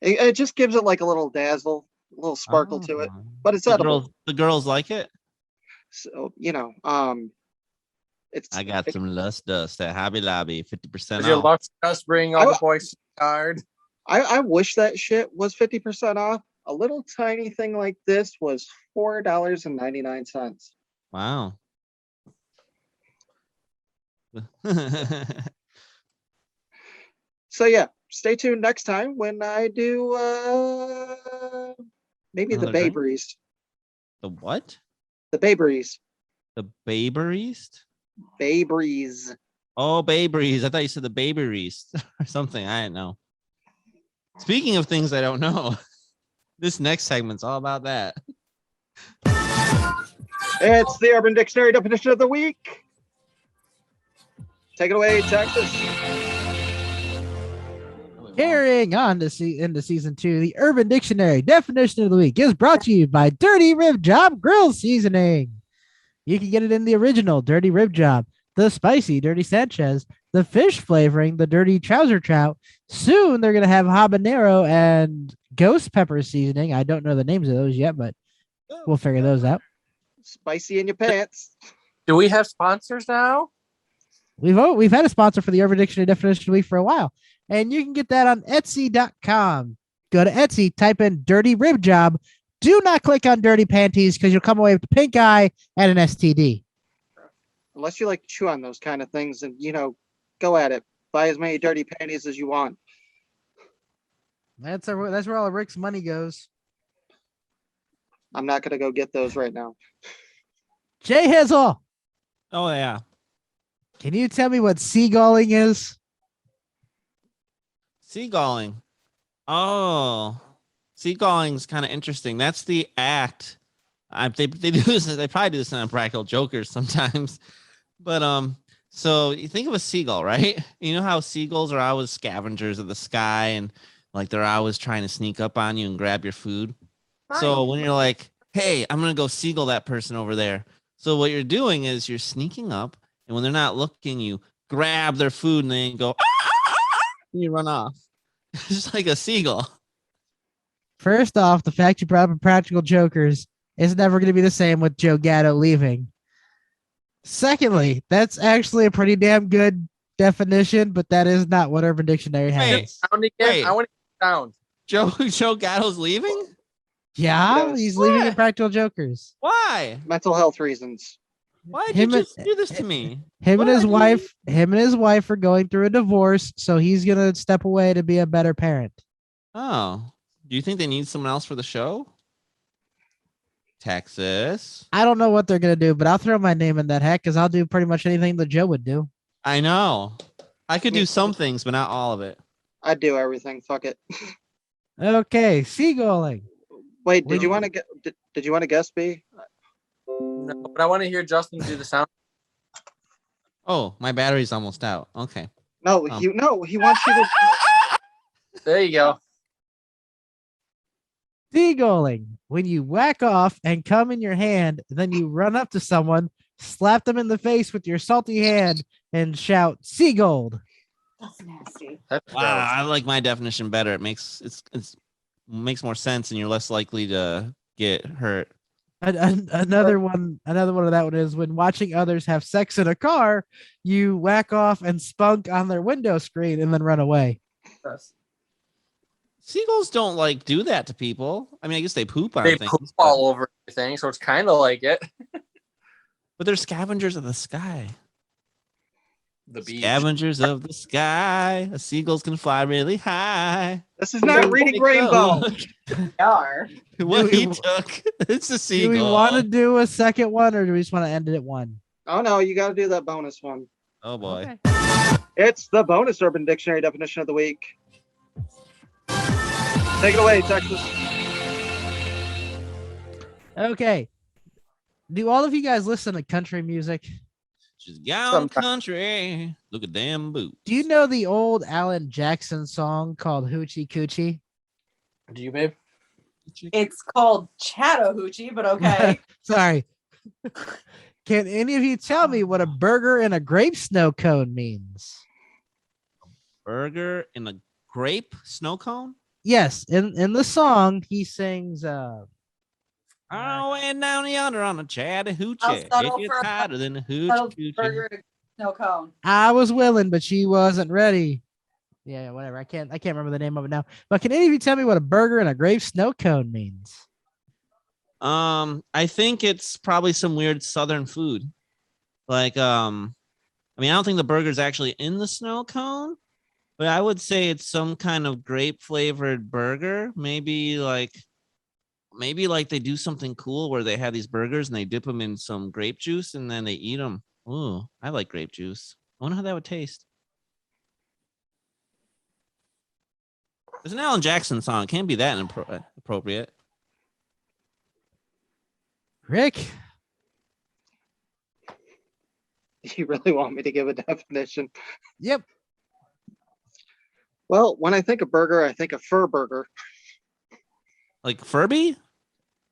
Speaker 1: It just gives it like a little dazzle, a little sparkle to it.
Speaker 2: Oh.
Speaker 1: But it's
Speaker 2: The
Speaker 1: edible.
Speaker 2: girls like it?
Speaker 1: So it's.
Speaker 2: I got some lust dust at Hobby Lobby, 50%
Speaker 5: Does your
Speaker 2: off.
Speaker 5: luck just bring all the boys card?
Speaker 1: I wish that shit was 50% off. A little tiny thing like this was $4.99.
Speaker 2: Wow.
Speaker 1: So yeah, stay tuned next time when I do maybe the
Speaker 2: Another drink?
Speaker 1: Baberies.
Speaker 2: The what?
Speaker 1: The Baberies.
Speaker 2: The Baberies?
Speaker 1: Baberies.
Speaker 2: Oh, Baberies. I thought you said the Baberies or something. I didn't know. Speaking of things I don't know, this next segment's all about that.
Speaker 1: It's the Urban Dictionary definition of the week. Take it away, Texas.
Speaker 4: Carrying on to into season 2, the Urban Dictionary definition of the week is brought to you by Dirty Rib Job Grill Seasoning. You can get it in the original Dirty Rib Job, the spicy Dirty Sanchez, the fish flavoring, the Dirty Trouser Trout. Soon they're going to have habanero and ghost pepper seasoning. I don't know the names of those yet, but we'll figure those out.
Speaker 1: Spicy in your pants.
Speaker 5: Do we have sponsors now?
Speaker 4: We've had a sponsor for the Urban Dictionary definition of the week for a while, and you can get that on Etsy.com. Go to Etsy, type in Dirty Rib Job. Do not click on Dirty Panties because you'll come away with a pink eye and an STD.
Speaker 1: Unless you like to chew on those kind of things, and go at it. Buy as many dirty panties as you want.
Speaker 4: That's where all of Rick's money goes.
Speaker 1: I'm not gonna go get those right now.
Speaker 4: J Hizzle,
Speaker 2: Oh, yeah.
Speaker 4: can you tell me what seagulling is?
Speaker 2: Seagulling. Oh, seagulling is kind of interesting. That's the act. They do this. They probably do this on Practical Jokers sometimes. But so you think of a seagull, right? You know how seagulls are always scavengers of the sky, and like they're always trying to sneak up on you and grab your food. So when you're like, hey, I'm gonna go seagull that person over there. So what you're doing is you're sneaking up, and when they're not looking, you grab their food and then go, and you run off. Just like a seagull.
Speaker 4: First off, the fact you brought up Practical Jokers is never going to be the same with Joe Gatto leaving. Secondly, that's actually a pretty damn good definition, but that is not what Urban Dictionary has.
Speaker 2: Wait.
Speaker 5: Sound again?
Speaker 2: Wait.
Speaker 5: I want to sound.
Speaker 2: Joe Gatto's leaving?
Speaker 4: Yeah,
Speaker 1: Yes.
Speaker 4: he's leaving
Speaker 2: What?
Speaker 4: Impractical Jokers.
Speaker 2: Why?
Speaker 1: Mental health reasons.
Speaker 2: Why did you
Speaker 4: Him and-
Speaker 2: just do this to me?
Speaker 4: Him and
Speaker 2: What?
Speaker 4: his wife are going through a divorce, so he's gonna step away to be a better parent.
Speaker 2: Oh, do you think they need someone else for the show? Texas.
Speaker 4: I don't know what they're gonna do, but I'll throw my name in that hat because I'll do pretty much anything that Joe would do.
Speaker 2: I know. I could do some things, but not all of it.
Speaker 1: I'd do everything. Fuck it.
Speaker 4: Okay, seagulling.
Speaker 1: Wait,
Speaker 4: When
Speaker 1: did you want to get? Did you want to guess, B?
Speaker 5: No, but I want to hear Justin do the sound.
Speaker 2: Oh, my battery's almost out. Okay.
Speaker 1: No, he wants you to.
Speaker 5: There you go.
Speaker 4: Seagulling. When you whack off and come in your hand, then you run up to someone, slap them in the face with your salty hand, and shout "Seagold."
Speaker 6: That's nasty.
Speaker 5: That's
Speaker 2: Wow, I like my definition better. It makes it's makes more sense, and you're less likely to get hurt.
Speaker 4: Another one of that one is when watching others have sex in a car, you whack off and spunk on their window screen and then run away.
Speaker 5: gross.
Speaker 2: Seagulls don't like do that to people. I mean, I guess they poop on
Speaker 5: They
Speaker 2: things,
Speaker 5: poop all over everything, so it's kind of like it.
Speaker 2: but they're scavengers of the sky.
Speaker 5: The beach.
Speaker 2: Scavengers of the sky. The seagulls can fly really high.
Speaker 1: This is not reading Rainbow.
Speaker 6: They are.
Speaker 2: What
Speaker 4: Do
Speaker 2: he
Speaker 4: we-
Speaker 2: took. It's a
Speaker 4: Do
Speaker 2: seagull.
Speaker 4: we want to do a second one or do we just want to end it at one?
Speaker 1: Oh no, you got to do that bonus one.
Speaker 2: Oh boy.
Speaker 4: Okay.
Speaker 1: It's the bonus Urban Dictionary definition of the week. Take it away, Texas.
Speaker 4: Okay. Do all of you guys listen to country music?
Speaker 2: She's gone
Speaker 5: Sometimes.
Speaker 2: country. Look at damn boot.
Speaker 4: Do you know the old Alan Jackson song called Hoochie Coochie?
Speaker 5: Do you, babe?
Speaker 6: It's called Chattahoochee, but okay.
Speaker 4: Sorry. Can any of you tell me what a burger and a grape snow cone means?
Speaker 2: Burger in a grape snow cone?
Speaker 4: Yes, in the song he sings
Speaker 2: I went down yonder on a Chattahoochee.
Speaker 6: I'll settle
Speaker 2: It gets
Speaker 6: for a
Speaker 2: hotter than a
Speaker 6: Settled
Speaker 2: hoochie
Speaker 6: burger
Speaker 2: coochie.
Speaker 6: and a snow cone.
Speaker 4: I was willing, but she wasn't ready. Yeah, whatever. I can't remember the name of it now. But can any of you tell me what a burger and a grape snow cone means?
Speaker 2: I think it's probably some weird southern food. Like, I mean, I don't think the burger's actually in the snow cone, but I would say it's some kind of grape flavored burger. Maybe like they do something cool where they have these burgers and they dip them in some grape juice and then they eat them. Ooh, I like grape juice. I wonder how that would taste. There's an Alan Jackson song. It can't be that appropriate.
Speaker 4: Rick?
Speaker 1: You really want me to give a definition?
Speaker 4: Yep.
Speaker 1: Well, when I think of burger, I think of fur burger.
Speaker 2: Like Furby?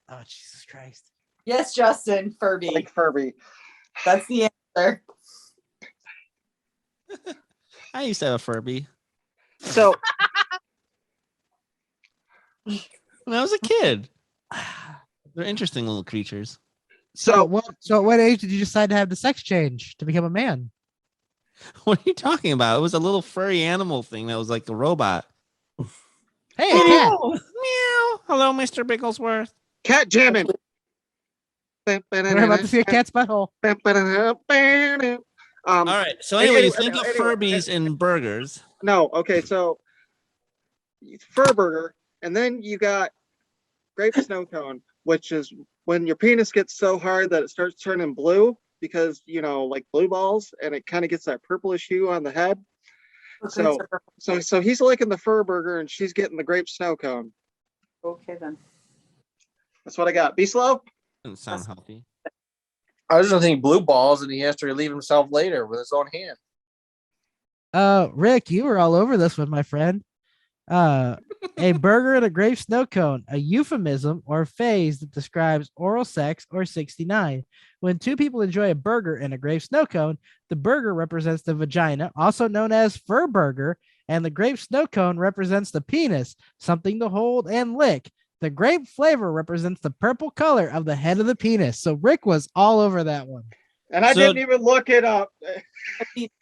Speaker 4: Oh, Jesus Christ.
Speaker 6: Yes, Justin, Furby.
Speaker 1: Like Furby.
Speaker 6: That's the answer.
Speaker 2: I used to have a Furby
Speaker 1: So
Speaker 2: when I was a kid. They're interesting little creatures.
Speaker 1: so
Speaker 4: At what age did you decide to have the sex change to become a man?
Speaker 2: What are you talking about? It was a little furry animal thing that was like a robot.
Speaker 4: Hey, a cat.
Speaker 2: Meow. Hello, Mr. Bigglesworth.
Speaker 1: cat jamming.
Speaker 4: We're about to see a cat's butthole.
Speaker 2: All right. So, anyways, think of Furbies and burgers.
Speaker 1: No, okay, so fur burger, and then you got grape snow cone, which is when your penis gets so hard that it starts turning blue because like blue balls, and it kind of gets that purplish hue on the head. So he's liking the fur burger, and she's getting the grape snow cone.
Speaker 6: Okay, then.
Speaker 1: That's what I got. Be slow.
Speaker 2: Doesn't sound healthy.
Speaker 5: I was just thinking blue balls, and he has to relieve himself later with his own hand.
Speaker 4: Rick, you were all over this one, my friend. A burger and a grape snow cone, a euphemism or phrase that describes oral sex or 69. When two people enjoy a burger and a grape snow cone, the burger represents the vagina, also known as fur burger, and the grape snow cone represents the penis, something to hold and lick. The grape flavor represents the purple color of the head of the penis. So Rick was all over that one.
Speaker 1: And I didn't even look it up.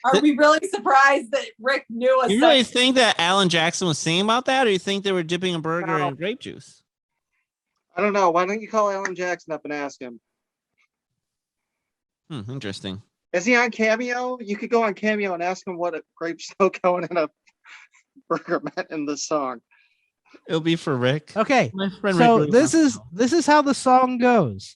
Speaker 6: Are we really surprised that Rick knew a
Speaker 2: You really think that Alan Jackson was singing about that, or you think they were dipping a burger in grape juice?
Speaker 1: I don't know. Why don't you call Alan Jackson up and ask him?
Speaker 2: Interesting.
Speaker 1: Is he on Cameo? You could go on Cameo and ask him what a grape snow cone and a burger meant in the song.
Speaker 2: It'll be for Rick.
Speaker 4: Okay,
Speaker 2: My friend
Speaker 4: so
Speaker 2: Rick really
Speaker 4: this is how the song goes.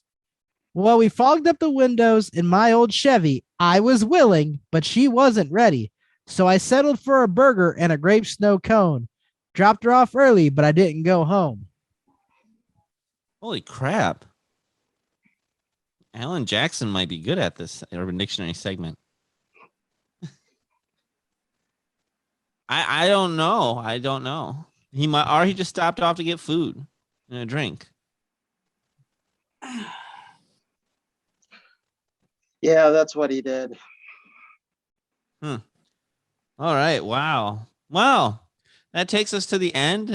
Speaker 4: Well, we fogged up the windows in my old Chevy. I was willing, but she wasn't ready. So I settled for a burger and a grape snow cone. Dropped her off early, but I didn't go home.
Speaker 2: Holy crap. Alan Jackson might be good at this Urban Dictionary segment. I don't know. I don't know. He might, or he just stopped off to get food and a drink.
Speaker 1: Yeah, that's what he did.
Speaker 2: All right. Wow. That takes us to the end.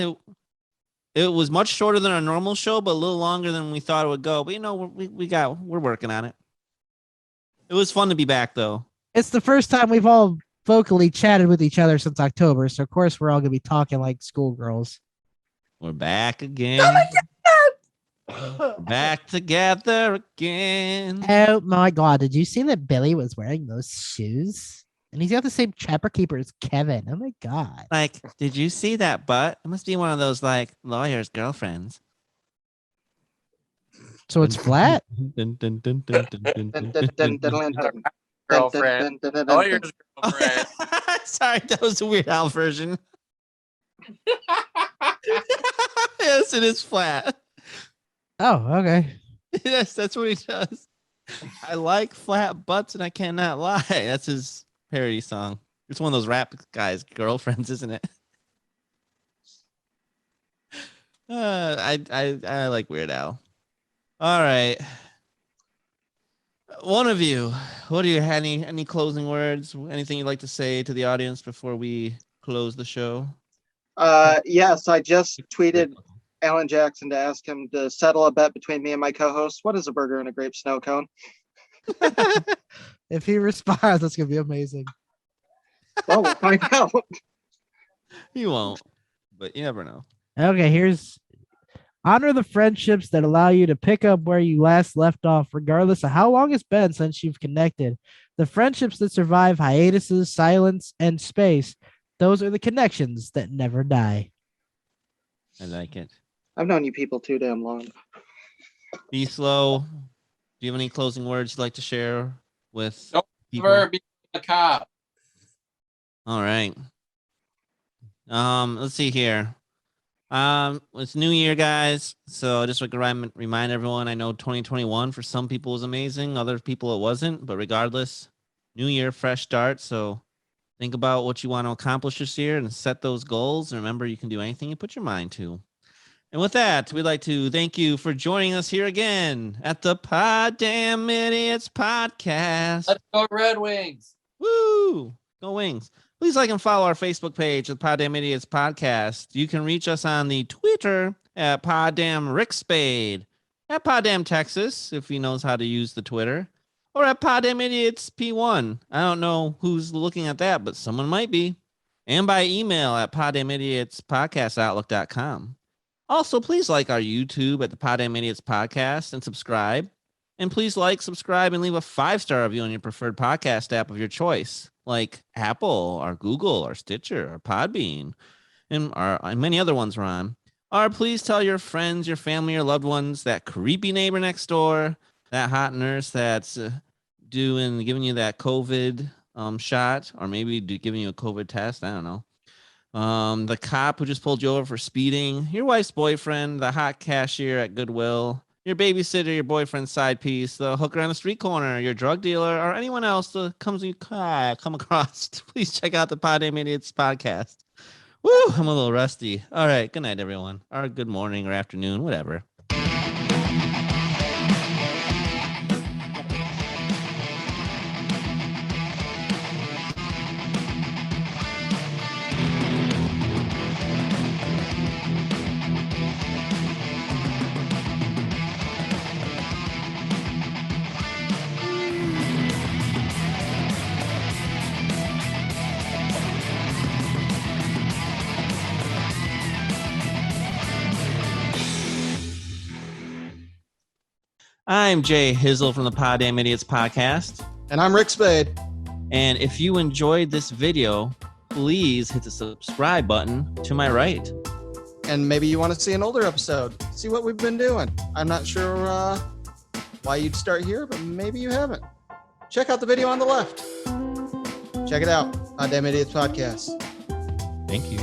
Speaker 2: It was much shorter than our normal show, but a little longer than we thought it would go. But we're working on it. It was fun to be back, though.
Speaker 4: It's the first time we've all vocally chatted with each other since October, so of course we're all gonna be talking like schoolgirls.
Speaker 2: We're back again. We're back together again.
Speaker 4: Oh my god, did you see that Billy was wearing those shoes? And he's got the same trapper keeper as Kevin. Oh my god.
Speaker 2: Like, did you see that butt? It must be one of those like lawyers' girlfriends.
Speaker 4: So it's flat?
Speaker 5: Girlfriend. Lawyer's girlfriend.
Speaker 2: Sorry, that was a Weird Al version. Yes, it is flat.
Speaker 4: Oh, okay.
Speaker 2: Yes, that's what he does. I like flat butts and I cannot lie. That's his parody song. It's one of those rap guys' girlfriends, isn't it? I like Weird Al. All right. One of you, what do you have? Any closing words? Anything you'd like to say to the audience before we close the show?
Speaker 1: Yes, I just tweeted Alan Jackson to ask him to settle a bet between me and my co-host. What is a burger and a grape snow cone?
Speaker 4: If he responds, that's gonna be amazing.
Speaker 1: Well, we'll find out.
Speaker 2: He won't, but you never know.
Speaker 4: Okay, here's honor the friendships that allow you to pick up where you last left off, regardless of how long it's been since you've connected. The friendships that survive hiatuses, silence, and space. Those are the connections that never die.
Speaker 2: I like it.
Speaker 1: I've known you people too damn long.
Speaker 2: Be slow. Do you have any closing words you'd like to share with people?
Speaker 5: Never be a cop.
Speaker 2: All right. Let's see here. It's New Year, guys. So I just want to remind everyone, I know 2021 for some people was amazing. Other people it wasn't. But regardless, New Year, fresh start. So think about what you want to accomplish this year and set those goals. And remember, you can do anything you put your mind to. And with that, we'd like to thank you for joining us here again at the Poddamn Idiotz Podcast.
Speaker 5: Let's go Red Wings.
Speaker 2: Woo! Go Wings. Please like and follow our Facebook page, the Poddamn Idiotz Podcast. You can reach us on the Twitter at Poddamn Ric Spade, at Poddamn Texas, if he knows how to use the Twitter, or at Poddamn Idiotz P1. I don't know who's looking at that, but someone might be. And by email at poddamnidiotspodcastoutlook.com. Also, please like our YouTube at the Poddamn Idiotz Podcast and subscribe. And please like, subscribe, and leave a 5-star review on your preferred podcast app of your choice, like Apple or Google or Stitcher or Podbean, and many other ones we're on. Or please tell your friends, your family, your loved ones, that creepy neighbor next door, that hot nurse that's giving you that COVID shot, or maybe giving you a COVID test. I don't know. The cop who just pulled you over for speeding, your wife's boyfriend, the hot cashier at Goodwill, your babysitter, your boyfriend's side piece, the hooker on the street corner, your drug dealer, or anyone else that come across. Please check out the Poddamn Idiotz Podcast. Woo! I'm a little rusty. All right. Good night, everyone. Or good morning or afternoon, whatever. I'm J Hizzle from the Poddamn Idiotz Podcast.
Speaker 3: And I'm Ric Spade.
Speaker 2: And if you enjoyed this video, please hit the subscribe button to my right.
Speaker 3: And maybe you want to see an older episode. See what we've been doing. I'm not sure why you'd start here, but maybe you haven't. Check out the video on the left. Check it out. Poddamn Idiotz Podcast.
Speaker 2: Thank you.